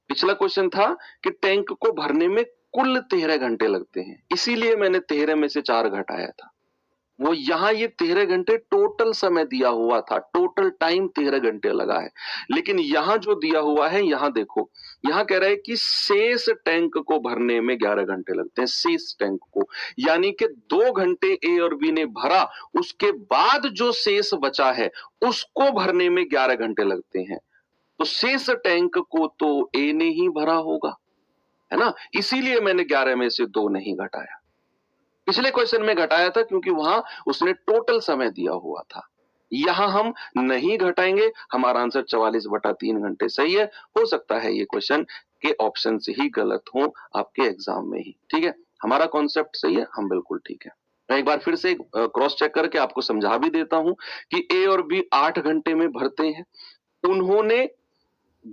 [SPEAKER 1] पिछला क्वेश्चन था कि टैंक को भरने में कुल 13 घंटे लगते हैं, इसीलिए मैंने 13 में से 4 घटाया था। वो यहां ये 13 घंटे टोटल समय दिया हुआ था, टोटल टाइम 13 घंटे लगा है। लेकिन यहां जो दिया हुआ है, यहां देखो, यहां कह रहा है कि शेष टैंक को भरने में 11 घंटे लगते हैं, शेष टैंक को, यानी कि 2 घंटे ए और बी ने भरा, उसके बाद जो शेष बचा है उसको भरने में 11 घंटे लगते हैं। तो शेष टैंक को तो ए ने ही भरा होगा, है ना, इसीलिए मैंने 11 में से 2 नहीं घटाया। पिछले क्वेश्चन में घटाया था क्योंकि वहां उसने टोटल समय दिया हुआ था। यहां हम नहीं घटाएंगे, हमारा आंसर 44/3 घंटे सही है। हो सकता है ये क्वेश्चन के ऑप्शन से ही गलत हो आपके एग्जाम में ही, ठीक है। हमारा कॉन्सेप्ट सही है, हम बिल्कुल ठीक है। मैं एक बार फिर से क्रॉस चेक करके आपको समझा भी देता हूं कि ए और बी 8 घंटे में भरते हैं। उन्होंने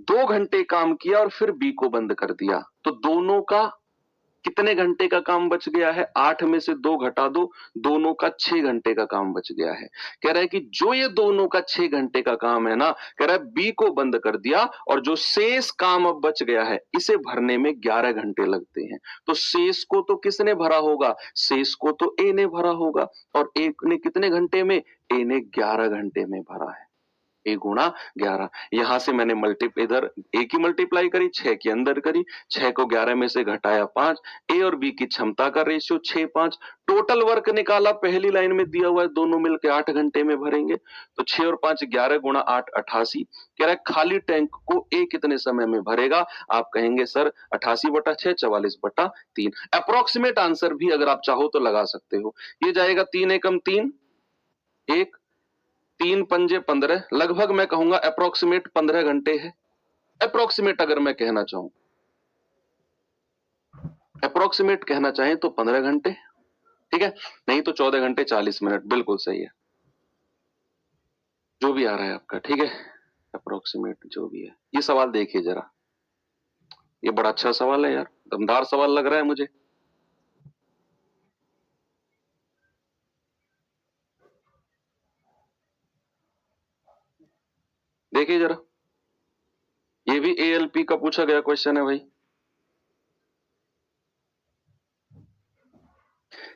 [SPEAKER 1] 2 घंटे काम किया और फिर बी को बंद कर दिया, तो दोनों का कितने घंटे का काम बच गया है? 8 में से 2 घटा दो, दोनों का 6 घंटे का काम बच गया है। कह रहा है कि जो ये दोनों का 6 घंटे का काम है ना, कह रहा है बी को बंद कर दिया और जो शेष काम अब बच गया है इसे भरने में 11 घंटे लगते हैं। तो शेष को तो किसने भरा होगा? शेष को तो ए ने भरा होगा, और ए ने कितने घंटे में? ए ने 11 घंटे में भरा है। ए गुणा 11, यहां से मैंने इधर ए की मल्टीप्लाई करी, 6 के अंदर करी, 6 को 11 में से घटाया 5, ए और बी की क्षमता का रेशियो 6:5, टोटल वर्क निकाला, पहली लाइन में दिया हुआ है, दोनों मिलकर 8 घंटे में भरेंगे, तो 6 और 5 11 गुणा 8 88। कह रहा है खाली टैंक को ए कितने समय में भरेगा? आप कहेंगे सर 88/6, 44/3। अप्रोक्सीमेट आंसर भी अगर आप चाहो तो लगा सकते हो, ये जाएगा 3 एकम 3, 1 3 पंजे 15, लगभग मैं कहूंगा अप्रोक्सीमेट 15 घंटे है। अप्रोक्सीमेट अगर मैं कहना चाहूं, अप्रोक्सीमेट कहना चाहें तो 15 घंटे, ठीक है, नहीं तो 14 घंटे 40 मिनट, बिल्कुल सही है, जो भी आ रहा है आपका, ठीक है, अप्रोक्सीमेट जो भी है। ये सवाल देखिए जरा, ये बड़ा अच्छा सवाल है यार, दमदार सवाल लग रहा है मुझे। देखिए जरा, ये भी एएलपी का पूछा गया क्वेश्चन है भाई।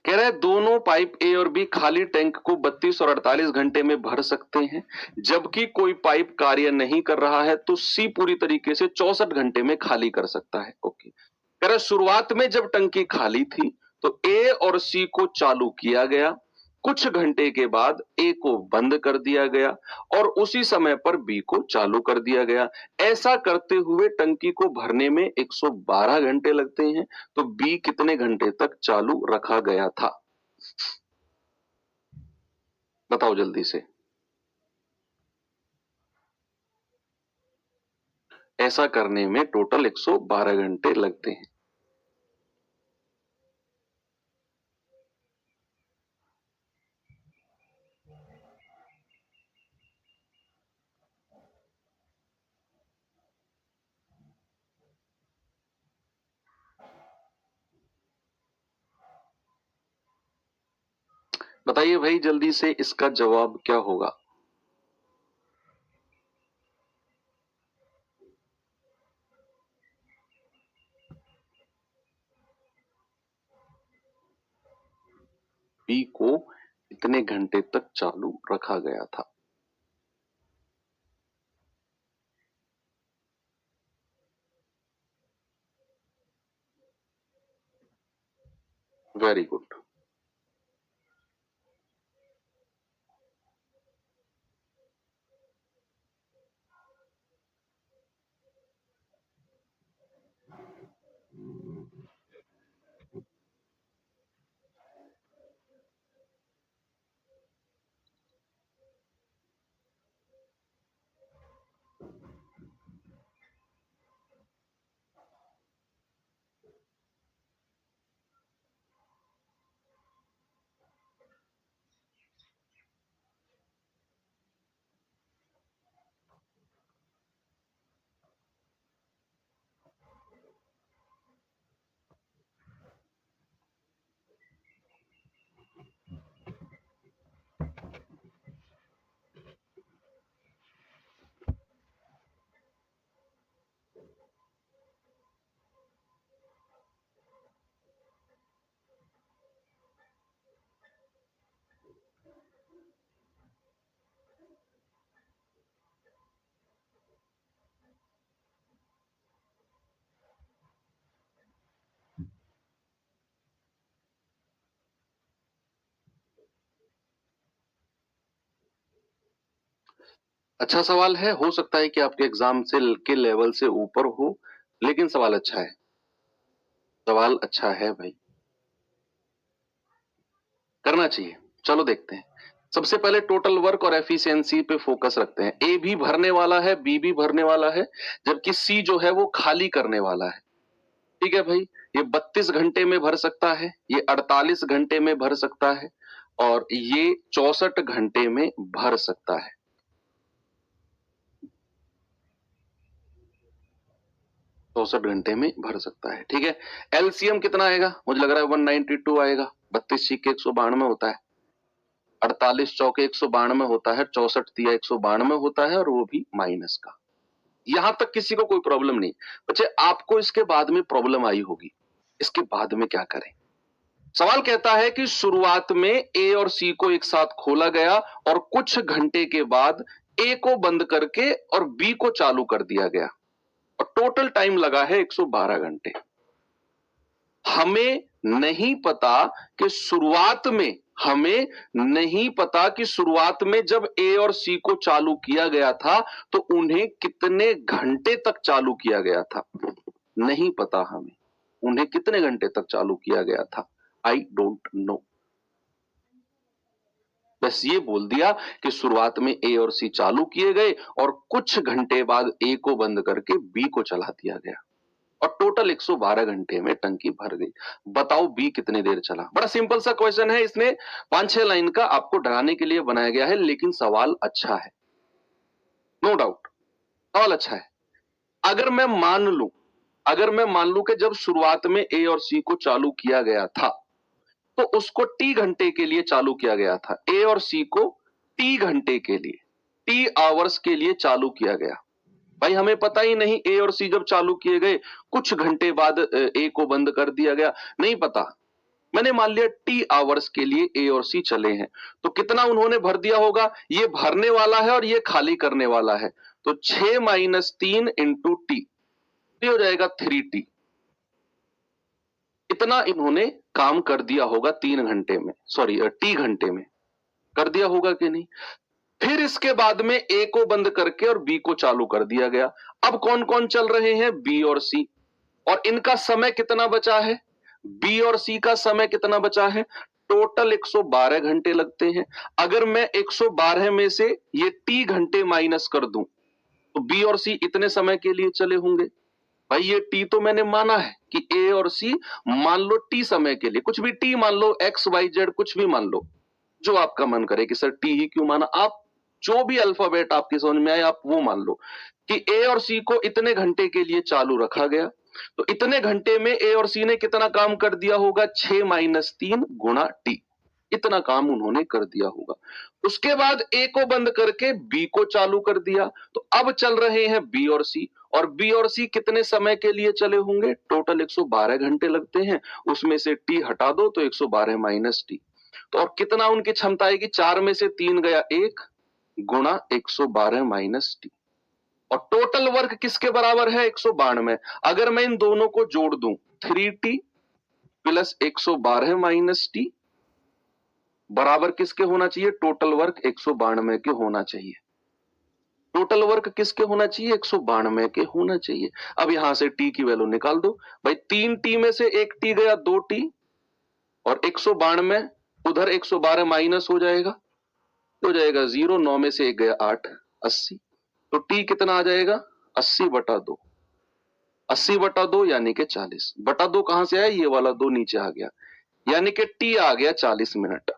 [SPEAKER 1] कह रहा है दोनों पाइप ए और बी खाली टैंक को 32 और 48 घंटे में भर सकते हैं, जबकि कोई पाइप कार्य नहीं कर रहा है तो सी पूरी तरीके से 64 घंटे में खाली कर सकता है। ओके, कह रहा है शुरुआत में जब टंकी खाली थी तो ए और सी को चालू किया गया, कुछ घंटे के बाद ए को बंद कर दिया गया और उसी समय पर बी को चालू कर दिया गया। ऐसा करते हुए टंकी को भरने में 112 घंटे लगते हैं, तो बी कितने घंटे तक चालू रखा गया था? बताओ जल्दी से। ऐसा करने में टोटल 112 घंटे लगते हैं। बताइए भाई जल्दी से इसका जवाब क्या होगा? बी को कितने घंटे तक चालू रखा गया था? Very good. अच्छा सवाल है, हो सकता है कि आपके एग्जाम से के लेवल से ऊपर हो, लेकिन सवाल अच्छा है। सवाल अच्छा है भाई, करना चाहिए। चलो देखते हैं। सबसे पहले टोटल वर्क और एफिशिएंसी पे फोकस रखते हैं। ए भी भरने वाला है, बी भी भरने वाला है, जबकि सी जो है वो खाली करने वाला है। ठीक है भाई, ये 32 घंटे में भर सकता है, ये 48 घंटे में भर सकता है, और ये 64 घंटे में भर सकता है। 64 घंटे में भर सकता है। ठीक है, एलसीएम कितना आएगा? मुझे लग रहा है 192 आएगा। 32 छिके 192 होता है, 48 चौके 192 होता है, 64 तिया 192 होता है, और वो भी माइनस का। यहां तक किसी को कोई प्रॉब्लम नहीं। बच्चे आपको इसके बाद में प्रॉब्लम आई होगी, इसके बाद में क्या करें? सवाल कहता है कि शुरुआत में ए और सी को एक साथ खोला गया और कुछ घंटे के बाद ए को बंद करके और बी को चालू कर दिया गया, और टोटल टाइम लगा है 112 घंटे। हमें नहीं पता कि शुरुआत में हमें नहीं पता कि शुरुआत में जब ए और सी को चालू किया गया था तो उन्हें कितने घंटे तक चालू किया गया था। नहीं पता हमें उन्हें कितने घंटे तक चालू किया गया था। I don't know. बस ये बोल दिया कि शुरुआत में ए और सी चालू किए गए और कुछ घंटे बाद ए को बंद करके बी को चला दिया गया, और टोटल 112 घंटे में टंकी भर गई। बताओ बी कितने देर चला? बड़ा सिंपल सा क्वेश्चन है, इसने 5-6 लाइन का आपको डराने के लिए बनाया गया है, लेकिन सवाल अच्छा है, नो डाउट सवाल अच्छा है। अगर मैं मान लूं कि जब शुरुआत में ए और सी को चालू किया गया था तो उसको टी घंटे के लिए चालू किया गया था। ए और सी को टी घंटे के लिए, टी आवर्स के लिए चालू किया गया। भाई हमें पता ही नहीं ए और सी जब चालू किए गए कुछ घंटे बाद ए को बंद कर दिया गया, नहीं पता। मैंने मान लिया टी आवर्स के लिए ए और सी चले हैं, तो कितना उन्होंने भर दिया होगा? ये भरने वाला है और ये खाली करने वाला है, तो 6 - 3 इंटू टी हो जाएगा 3T। इतना इन्होंने काम कर दिया होगा 3 घंटे में, सॉरी टी घंटे में कर दिया होगा कि नहीं? फिर इसके बाद में ए को बंद करके और बी को चालू कर दिया गया। अब कौन कौन चल रहे हैं? बी और सी। और इनका समय कितना बचा है? बी और सी का समय कितना बचा है? टोटल 112 घंटे लगते हैं। अगर मैं 112 में से ये टी घंटे माइनस कर दूं तो बी और सी इतने समय के लिए चले होंगे। भाई ये टी तो मैंने माना है कि ए और सी मान लो टी समय के लिए, कुछ भी टी मान लो, एक्स वाई जेड कुछ भी मान लो, जो आपका मन करे कि सर टी ही क्यों माना, आप जो भी अल्फाबेट आपके समझ में आए आप वो मान लो कि ए और सी को इतने घंटे के लिए चालू रखा गया। तो इतने घंटे में ए और सी ने कितना काम कर दिया होगा? 6 - 3 गुणा टी। इतना काम उन्होंने कर दिया होगा। उसके बाद ए को बंद करके बी को चालू कर दिया, तो अब चल रहे हैं बी और सी, और बी और सी कितने समय के लिए चले होंगे? टोटल 112 घंटे लगते हैं, उसमें से टी हटा दो तो 112 माइनस टी, तो और कितना उनकी क्षमता आएगी? 4 में से 3 गया 1 गुणा 112 माइनस टी, और टोटल वर्क किसके बराबर है? 192। अगर मैं इन दोनों को जोड़ दूं 3t प्लस 112 माइनस टी बराबर किसके होना चाहिए? टोटल वर्क 192 के होना चाहिए। टोटल वर्क किसके होना चाहिए? 192 के होना चाहिए। अब यहां से टी की वैल्यू निकाल दो भाई, 3t में से 1t गया 2t, और 192 उधर 112 माइनस हो जाएगा 0, 9 में से 1 गया 8, 80, तो टी कितना आ जाएगा? 80/2, 80/2 यानी कि 40/2 कहां से आया? ये वाला 2 नीचे आ गया, यानी कि टी आ गया 40 मिनट।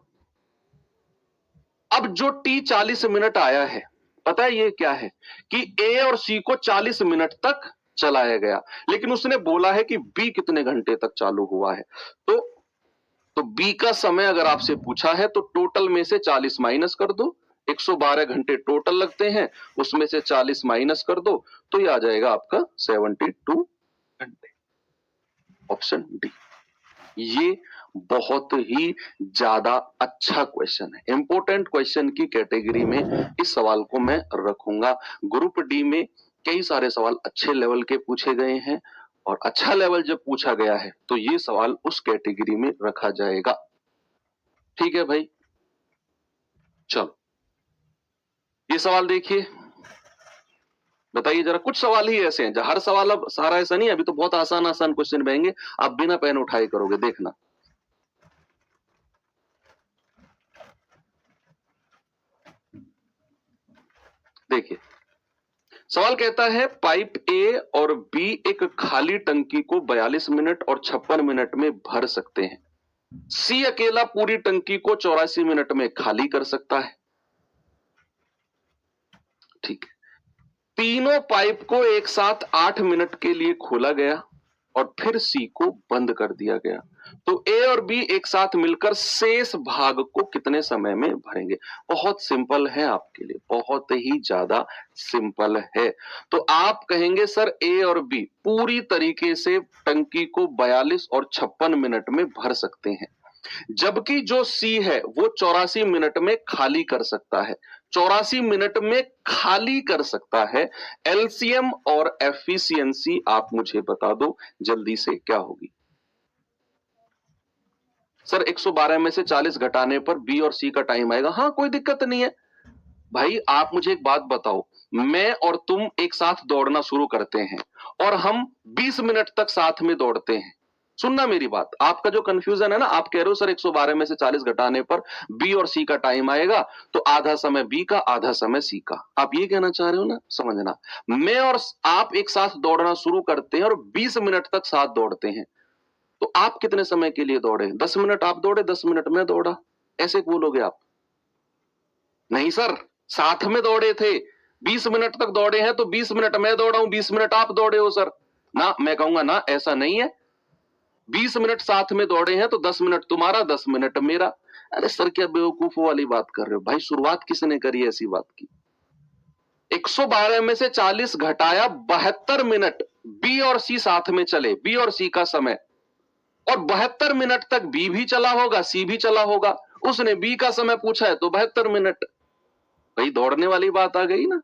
[SPEAKER 1] अब जो टी 40 मिनट आया है, पता है ये क्या है? कि ए और सी को 40 मिनट तक चलाया गया, लेकिन उसने बोला है कि बी कितने घंटे तक चालू हुआ है। तो बी का समय अगर आपसे पूछा है तो टोटल में से 40 माइनस कर दो, 112 घंटे टोटल लगते हैं, उसमें से 40 माइनस कर दो, तो ये आ जाएगा आपका 72 घंटे। Option D. ये बहुत ही ज्यादा अच्छा क्वेश्चन है, इंपॉर्टेंट क्वेश्चन की कैटेगरी में इस सवाल को मैं रखूंगा। ग्रुप डी में कई सारे सवाल अच्छे लेवल के पूछे गए हैं, और अच्छा लेवल जब पूछा गया है तो ये सवाल उस कैटेगरी में रखा जाएगा। ठीक है भाई, चलो ये सवाल देखिए, बताइए जरा। कुछ सवाल ही ऐसे हैं, हर सवाल अब सारा ऐसा नहीं, अभी तो बहुत आसान आसान क्वेश्चन बनेंगे, आप बिना पेन उठाए करोगे, देखना। देखिए सवाल कहता है पाइप ए और बी एक खाली टंकी को 42 मिनट और 56 मिनट में भर सकते हैं। सी अकेला पूरी टंकी को 84 मिनट में खाली कर सकता है। ठीक है, तीनों पाइप को एक साथ 8 मिनट के लिए खोला गया और फिर सी को बंद कर दिया गया, तो ए और बी एक साथ मिलकर शेष भाग को कितने समय में भरेंगे? बहुत सिंपल है आपके लिए, बहुत ही ज्यादा सिंपल है। तो आप कहेंगे सर ए और बी पूरी तरीके से टंकी को 42 और 56 मिनट में भर सकते हैं, जबकि जो सी है वो 84 मिनट में खाली कर सकता है। 84 मिनट में खाली कर सकता है। एलसीएम और एफिशिएंसी आप मुझे बता दो जल्दी से क्या होगी? सर 112 में से 40 घटाने पर बी और सी का टाइम आएगा। हाँ कोई दिक्कत नहीं है भाई। आप मुझे एक बात बताओ, मैं और तुम एक साथ दौड़ना शुरू करते हैं और हम 20 मिनट तक साथ में दौड़ते हैं। सुनना मेरी बात, आपका जो कंफ्यूजन है ना, आप कह रहे हो सर 112 में से 40 घटाने पर बी और सी का टाइम आएगा, तो आधा समय बी का आधा समय सी का, आप ये कहना चाह रहे हो ना? समझना, मैं और आप एक साथ दौड़ना शुरू करते हैं और 20 मिनट तक साथ दौड़ते हैं, तो आप कितने समय के लिए दौड़े? 10 मिनट आप दौड़े, 10 मिनट मैं दौड़ा, ऐसे बोलोगे आप? नहीं सर, साथ में दौड़े थे, 20 मिनट तक दौड़े हैं, तो 20 मिनट मैं दौड़ा हूं, 20 मिनट आप दौड़े हो सर। ना, मैं कहूंगा ना ऐसा नहीं है, 20 मिनट साथ में दौड़े हैं तो 10 मिनट तुम्हारा 10 मिनट मेरा। अरे सर क्या बेवकूफों वाली बात कर रहे हो भाई, शुरुआत किसने करी ऐसी बात की? 112 में से 40 घटाया 72 मिनट बी और सी साथ में चले, बी और सी का समय, और 72 मिनट तक बी भी चला होगा सी भी चला होगा। उसने बी का समय पूछा है तो 72 मिनट, भाई दौड़ने वाली बात आ गई ना।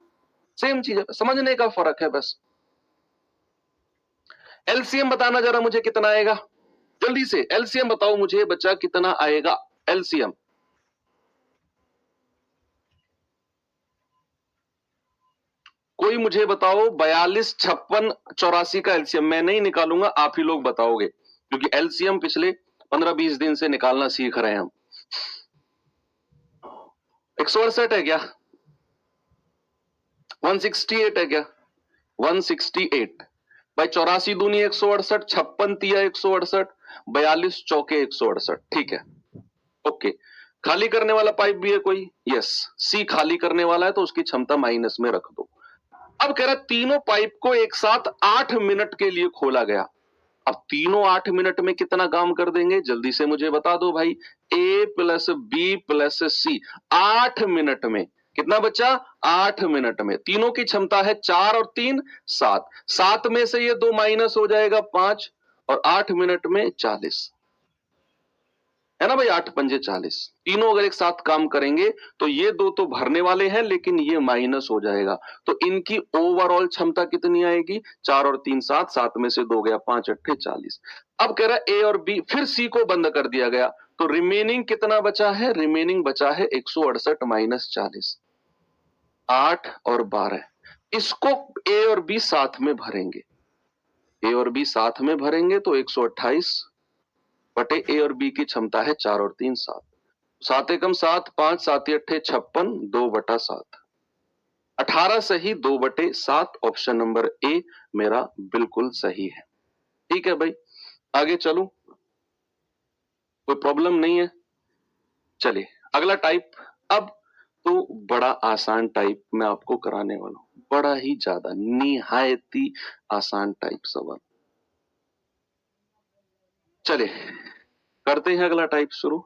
[SPEAKER 1] सेम चीज है, समझने का फर्क है बस। एलसीएम बताना जरा मुझे कितना आएगा, जल्दी से एलसीएम बताओ मुझे बच्चा, कितना आएगा एलसीएम? कोई मुझे बताओ, 42, 56, 84 का एलसीएम। मैं नहीं निकालूंगा, आप ही लोग बताओगे, क्योंकि एलसीएम पिछले 15-20 दिन से निकालना सीख रहे हैं हम। 168 है क्या? 168 है क्या? 168 भाई, 84 दूनी 168, 56 तिया 168, 42 चौके 168। ठीक है, ओके। खाली करने वाला पाइप भी है कोई? यस, सी खाली करने वाला है तो उसकी क्षमता माइनस में रख दो। अब कह रहा है तीनों पाइप को एक साथ 8 मिनट के लिए खोला गया। अब तीनों 8 मिनट में कितना काम कर देंगे, जल्दी से मुझे बता दो भाई। ए प्लस बी प्लस सी, 8 मिनट में कितना बचा, 8 मिनट में। तीनों की क्षमता है 4 और 3 7, 7 में से ये 2 माइनस हो जाएगा 5, और 8 मिनट में 40 है ना भाई, 8 पंजे 40। तीनों अगर एक साथ काम करेंगे तो ये दो तो भरने वाले हैं, लेकिन ये माइनस हो जाएगा, तो इनकी ओवरऑल क्षमता कितनी आएगी, 4 और 3 7, 7 में से 2 गया 5 8 40। अब कह रहा है ए और बी, फिर सी को बंद कर दिया गया, तो रिमेनिंग कितना बचा है, रिमेनिंग बचा है 168 माइनस 40, 8 और 12। इसको ए और बी साथ में भरेंगे, ए और बी साथ में भरेंगे तो 128 बटे ए और बी की क्षमता है 4 और 3 7, 7 एकम 7, 5 7 8 56, 2/7, 18 सही, 2/7। ऑप्शन नंबर ए मेरा बिल्कुल सही है। ठीक है भाई, आगे चलूं, कोई प्रॉब्लम नहीं है। चलिए अगला टाइप, अब तो बड़ा आसान टाइप मैं आपको कराने वाला हूं, बड़ा ही ज्यादा निहायती आसान टाइप सवाल। चलिए करते हैं अगला टाइप शुरू।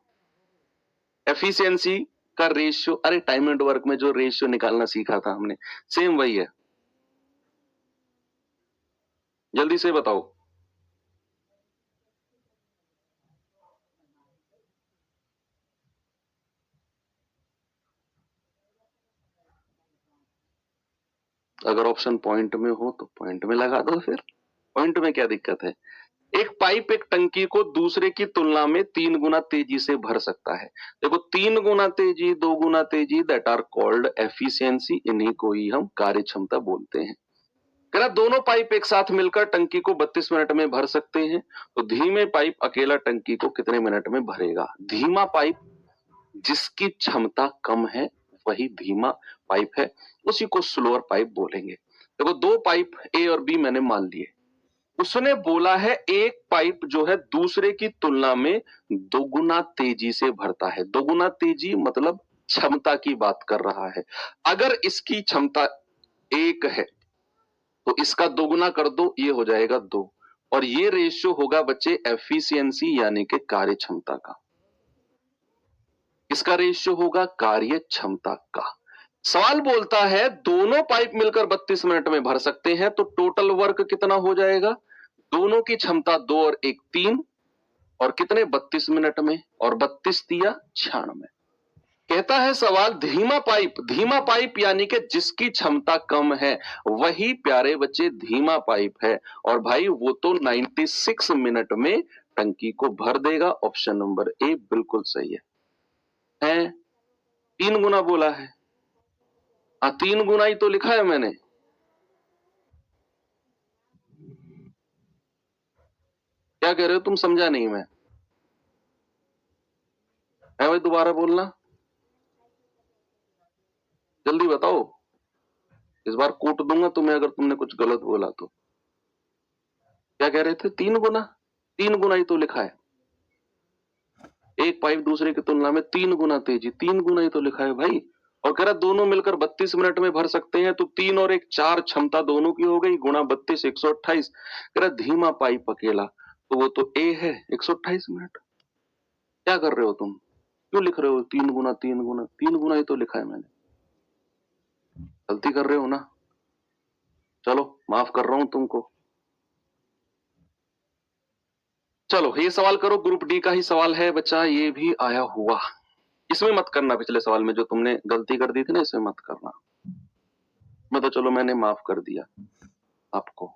[SPEAKER 1] एफिशिएंसी का रेशियो, अरे टाइम एंड वर्क में जो रेशियो निकालना सीखा था हमने, सेम वही है, जल्दी से बताओ। अगर ऑप्शन पॉइंट में हो तो पॉइंट में लगा दो, फिर पॉइंट में क्या दिक्कत है। एक पाइप एक टंकी को दूसरे की तुलना में 3 गुना तेजी से भर सकता है। देखो 3 गुना तेजी, 2 गुना तेजी, दैट आर कॉल्ड एफिशिएंसी, इन्हीं को ही हम कार्य क्षमता बोलते हैं। कह दोनों पाइप एक साथ मिलकर टंकी को 32 मिनट में भर सकते हैं, तो धीमे पाइप अकेला टंकी को कितने मिनट में भरेगा। धीमा पाइप जिसकी क्षमता कम है वही धीमा पाइप है, उसी को स्लोअर पाइप बोलेंगे। देखो दो पाइप ए और बी मैंने मान लिए, उसने बोला है एक पाइप जो है दूसरे की तुलना में 2 गुना तेजी से भरता है। 2 गुना तेजी मतलब क्षमता की बात कर रहा है। अगर इसकी क्षमता 1 है तो इसका 2 गुना कर दो, ये हो जाएगा 2, और ये रेशियो होगा बच्चे एफिशिएंसी यानी कि कार्य क्षमता का। इसका रेशियो होगा कार्य क्षमता का। सवाल बोलता है दोनों पाइप मिलकर 32 मिनट में भर सकते हैं, तो टोटल वर्क कितना हो जाएगा। दोनों की क्षमता 2 और 1 3, और कितने 32 मिनट में, और 32 दिया 96। कहता है सवाल धीमा पाइप यानी कि जिसकी क्षमता कम है वही प्यारे बच्चे धीमा पाइप है, और भाई वो तो 96 मिनट में टंकी को भर देगा। ऑप्शन नंबर ए बिल्कुल सही है 3 गुना बोला है, हाँ 3 गुना ही तो लिखा है मैंने। क्या कह रहे हो तुम, समझा नहीं मैं, है भाई दोबारा बोलना, जल्दी बताओ, इस बार कूट दूंगा तुम्हें अगर तुमने कुछ गलत बोला तो। क्या कह रहे थे, 3 गुना, 3 गुना ही तो लिखा है। एक पाइप दूसरे की तुलना में 3 गुना तेजी, 3 गुना ही तो लिखा है भाई। और कह रहा दोनों मिलकर 32 मिनट में भर सकते हैं, तो 3 और 1 4 क्षमता दोनों की हो गई, गुणा 32 128। कह रहा धीमा पाइप अकेला, तो वो तो ए है 128 मिनट। क्या कर रहे हो तुम, क्यों लिख रहे हो 3 गुना 3 गुना, 3 गुना ही तो लिखा है मैंने, गलती कर रहे हो ना। चलो माफ कर रहा हूं तुमको। चलो ये सवाल करो, ग्रुप डी का ही सवाल है बच्चा, ये भी आया हुआ, इसमें मत करना, पिछले सवाल में जो तुमने गलती कर दी थी ना, इसमें मत करना। मैं तो चलो मैंने माफ कर दिया आपको।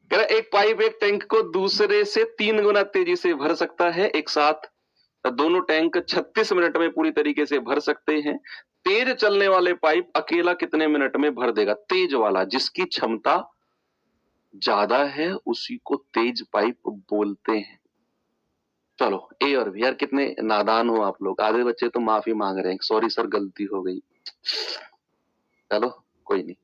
[SPEAKER 1] कह रहा एक पाइप एक टैंक को दूसरे से 3 गुना तेजी से भर सकता है एक साथ, दोनों टैंक 36 मिनट में पूरी तरीके से भर सकते हैं। तेज चलने वाले पाइप अकेला कितने मिनट में भर देगा। तेज वाला जिसकी क्षमता ज्यादा है उसी को तेज पाइप बोलते हैं। चलो ए और बी, यार कितने नादान हो आप लोग, आधे बच्चे तो माफी मांग रहे हैं, सॉरी सर गलती हो गई। चलो कोई नहीं,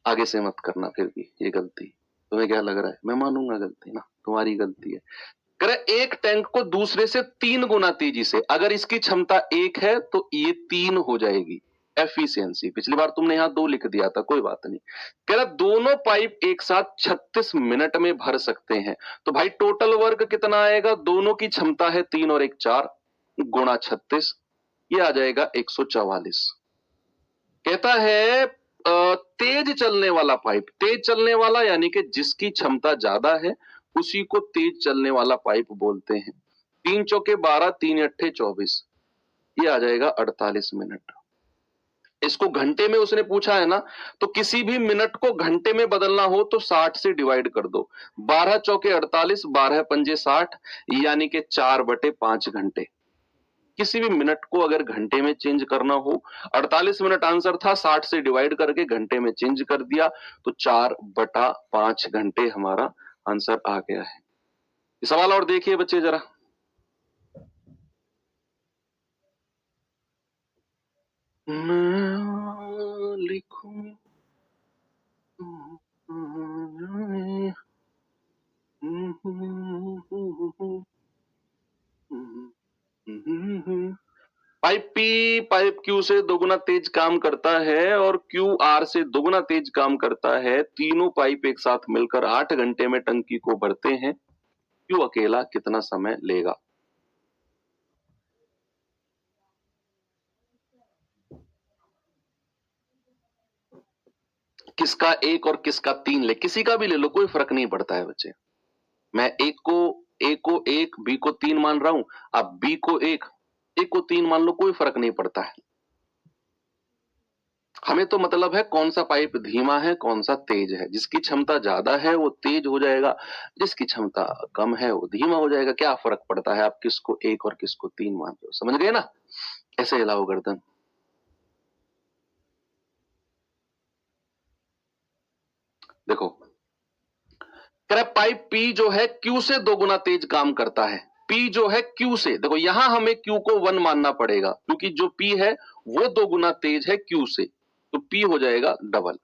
[SPEAKER 1] आगे से मत करना फिर भी ये गलती। तुम्हें क्या लग रहा है मैं मानूंगा गलती ना, तुम्हारी गलती है। करे एक टैंक को दूसरे से 3 गुना तेजी से, अगर इसकी क्षमता 1 है तो ये 3 हो जाएगी, एफिशिएंसी। पिछली बार तुमने यहां 2 लिख दिया था, कोई बात नहीं। कह रहा दोनों पाइप एक साथ 36 मिनट में भर सकते हैं, तो भाई टोटल वर्क कितना आएगा? दोनों की क्षमता है 3 और 1 4 गुणा 36, ये आ जाएगा 144। कहता है तेज चलने वाला पाइप, तेज चलने वाला यानी कि जिसकी क्षमता ज्यादा है उसी को तेज चलने वाला पाइप बोलते हैं। 3 चौके 12, 3 अट्ठे 24, ये आ जाएगा 48 मिनट। इसको घंटे में उसने पूछा है ना, तो किसी भी मिनट को घंटे में बदलना हो तो 60 से डिवाइड कर दो। 12 चौके 48, 12 पंजे 60, यानी कि 4/5 घंटे। किसी भी मिनट को अगर घंटे में चेंज करना हो, 48 मिनट आंसर था, 60 से डिवाइड करके घंटे में चेंज कर दिया, तो 4/5 घंटे हमारा आंसर आ गया है। सवाल और देखिए बच्चे जरा। लिखूं पाइप पी पाइप क्यू से दोगुना तेज काम करता है और क्यू आर से दोगुना तेज काम करता है। तीनों पाइप एक साथ मिलकर 8 घंटे में टंकी को भरते हैं। क्यू अकेला कितना समय लेगा? किसका 1 और किसका 3 ले, किसी का भी ले लो, कोई फर्क नहीं पड़ता है बच्चे। मैं ए को 1, बी को 3 मान रहा हूं, आप बी को 1, ए को 3 मान लो, कोई फर्क नहीं पड़ता है। हमें तो मतलब है कौन सा पाइप धीमा है कौन सा तेज है। जिसकी क्षमता ज्यादा है वो तेज हो जाएगा, जिसकी क्षमता कम है वो धीमा हो जाएगा। क्या फर्क पड़ता है आप किसको 1 और किसको 3 मान रहे हो? समझ गए ना? ऐसे हिलाओ गर्दन। देखो कह रहा पाइप पी जो है क्यू से 2 गुना तेज काम करता है। पी जो है क्यू से, देखो यहां हमें क्यू को 1 मानना पड़ेगा क्योंकि जो पी है वो 2 गुना तेज है क्यू से, तो पी हो जाएगा डबल।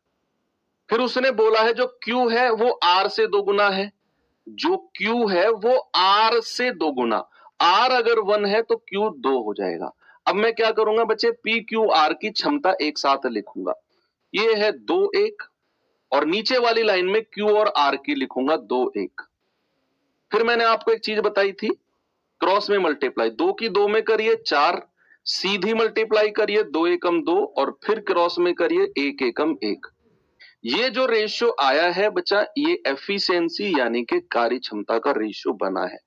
[SPEAKER 1] फिर उसने बोला है जो क्यू है वो आर से 2 गुना है, जो क्यू है वो आर से 2 गुना। आर अगर 1 है तो क्यू 2 हो जाएगा। अब मैं क्या करूंगा बच्चे, पी क्यू आर की क्षमता एक साथ लिखूंगा। ये है 2 1, और नीचे वाली लाइन में क्यू और आर की लिखूंगा 2 1। फिर मैंने आपको एक चीज बताई थी, क्रॉस में मल्टीप्लाई, 2 की 2 में करिए 4, सीधी मल्टीप्लाई करिए 2 एकम 2, और फिर क्रॉस में करिए 1 एकम 1। ये जो रेशियो आया है बच्चा, ये एफिशिएंसी यानी कि कार्य क्षमता का रेशियो बना है।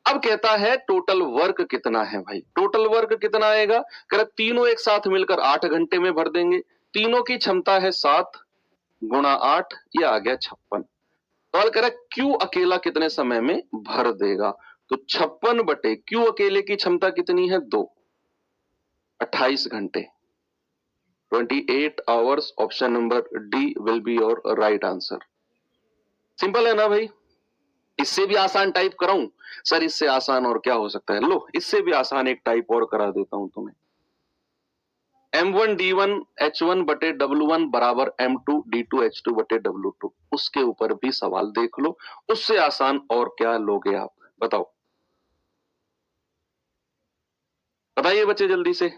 [SPEAKER 1] अब कहता है टोटल वर्क कितना है भाई? टोटल वर्क कितना आएगा? कह रहा तीनों एक साथ मिलकर 8 घंटे में भर देंगे। तीनों की क्षमता है 7 गुणा 8, ये आ गया 56। सवाल कह रहा क्यू अकेला कितने समय में भर देगा? तो 56 बटे क्यू अकेले की क्षमता कितनी है? 2, 28 घंटे, 28 hours. Option number D will be your right answer. Simple है ना भाई? इससे भी आसान टाइप कराऊं? सर इससे आसान और क्या हो सकता है? लो इससे भी आसान एक टाइप और करा देता हूं तुम्हें। M1 D1 H1 बटे W1 बराबर M2 D2 H2 बटे W2। उसके ऊपर भी सवाल देख लो, उससे आसान और क्या लोगे आप? बताओ, बताइए बच्चे जल्दी से।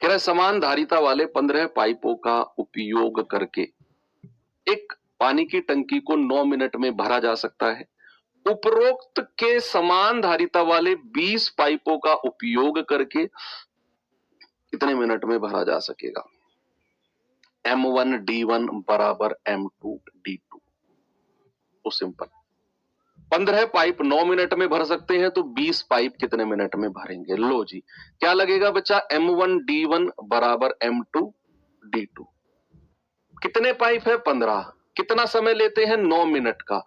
[SPEAKER 1] कह रहे समान धारिता वाले 15 पाइपों का उपयोग करके एक पानी की टंकी को 9 मिनट में भरा जा सकता है। उपरोक्त के समान धारिता वाले 20 पाइपों का उपयोग करके कितने मिनट में भरा जा सकेगा? M1 D1 बराबर M2 D2। तो सिंपल, 15 पाइप 9 मिनट में भर सकते हैं, तो 20 पाइप कितने मिनट में भरेंगे? लो जी, क्या लगेगा बच्चा? M1 D1 बराबर M2 D2। कितने पाइप है? 15। कितना समय लेते हैं? 9 मिनट का।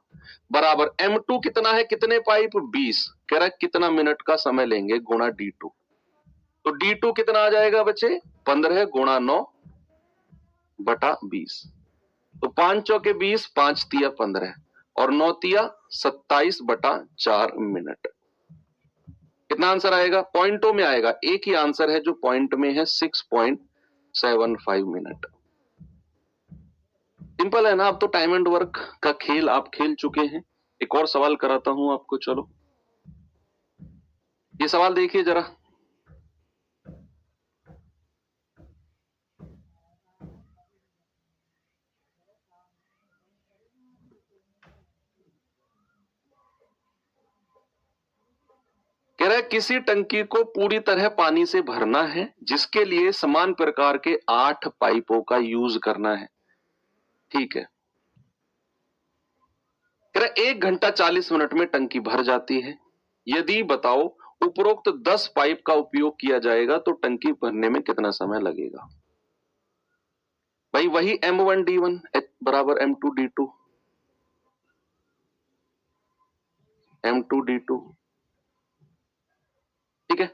[SPEAKER 1] बराबर M2 कितना है? कितने पाइप? 20। कह रहा है कितना मिनट का समय लेंगे गुणा D2। तो D2 कितना आ जाएगा बच्चे? 15 गुणा 9 बटा 20। तो 5 चौके 20, 5 तिया 15, और 9×27/4 मिनट। कितना आंसर आएगा? पॉइंटों में आएगा, एक ही आंसर है जो पॉइंट में है, 6.75 मिनट। सिंपल है ना? अब तो टाइम एंड वर्क का खेल आप खेल चुके हैं। एक और सवाल कराता हूं आपको, चलो ये सवाल देखिए जरा। कह रहा है किसी टंकी को पूरी तरह पानी से भरना है जिसके लिए समान प्रकार के 8 पाइपों का यूज करना है। ठीक है। कह रहा 1 घंटा 40 मिनट में टंकी भर जाती है। यदि बताओ उपरोक्त 10 पाइप का उपयोग किया जाएगा तो टंकी भरने में कितना समय लगेगा? भाई वही M1D1 बराबर M2D2, M2D2। ठीक है।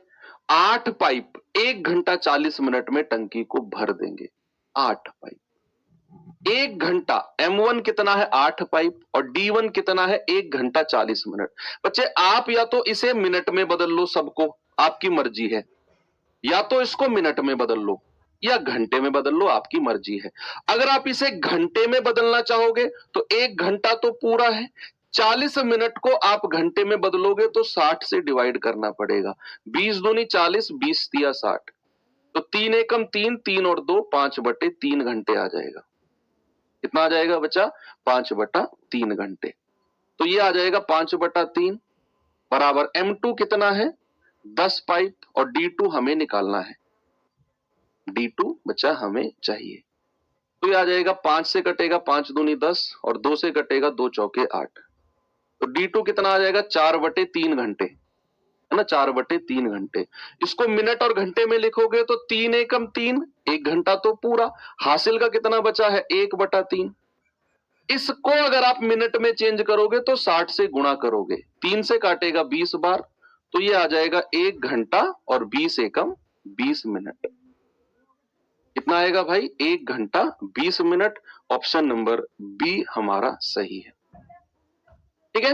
[SPEAKER 1] 8 पाइप 1 घंटा 40 मिनट में टंकी को भर देंगे। 8 पाइप 1 घंटा, M1 कितना है? 8 पाइप, और D1 कितना है? 1 घंटा 40 मिनट। बच्चे आप या तो इसे मिनट में बदल लो, सबको आपकी मर्जी है, या तो इसको मिनट में बदल लो या घंटे में बदल लो, आपकी मर्जी है। अगर आप इसे घंटे में बदलना चाहोगे तो 1 घंटा तो पूरा है, 40 मिनट को आप घंटे में बदलोगे तो 60 से डिवाइड करना पड़ेगा। 20 दूनी 40, 20 तिया 60, तो 3 एकम 3, 3 और 2 5/3 घंटे आ जाएगा। कितना आ जाएगा बच्चा? 5/3 घंटे। तो ये आ जाएगा 5/3 बराबर M2 कितना है? 10 पाइप, और D2 हमें निकालना है। D2 बच्चा हमें चाहिए, तो ये आ जाएगा 5 से कटेगा 5 दूनी 10 और 2 से कटेगा 2 चौके 8, तो D2 कितना आ जाएगा? 4/3 घंटे, है ना? 4/3 घंटे। इसको मिनट और घंटे में लिखोगे तो 3 एकम 3, 1 घंटा तो पूरा। हासिल का कितना बचा है? 1/3। इसको अगर आप मिनट में चेंज करोगे तो 60 से गुणा करोगे, 3 से काटेगा 20 बार, तो ये आ जाएगा 1 घंटा और 20 एकम 20 मिनट। कितना आएगा भाई? 1 घंटा 20 मिनट। ऑप्शन नंबर बी हमारा सही है। ठीक है।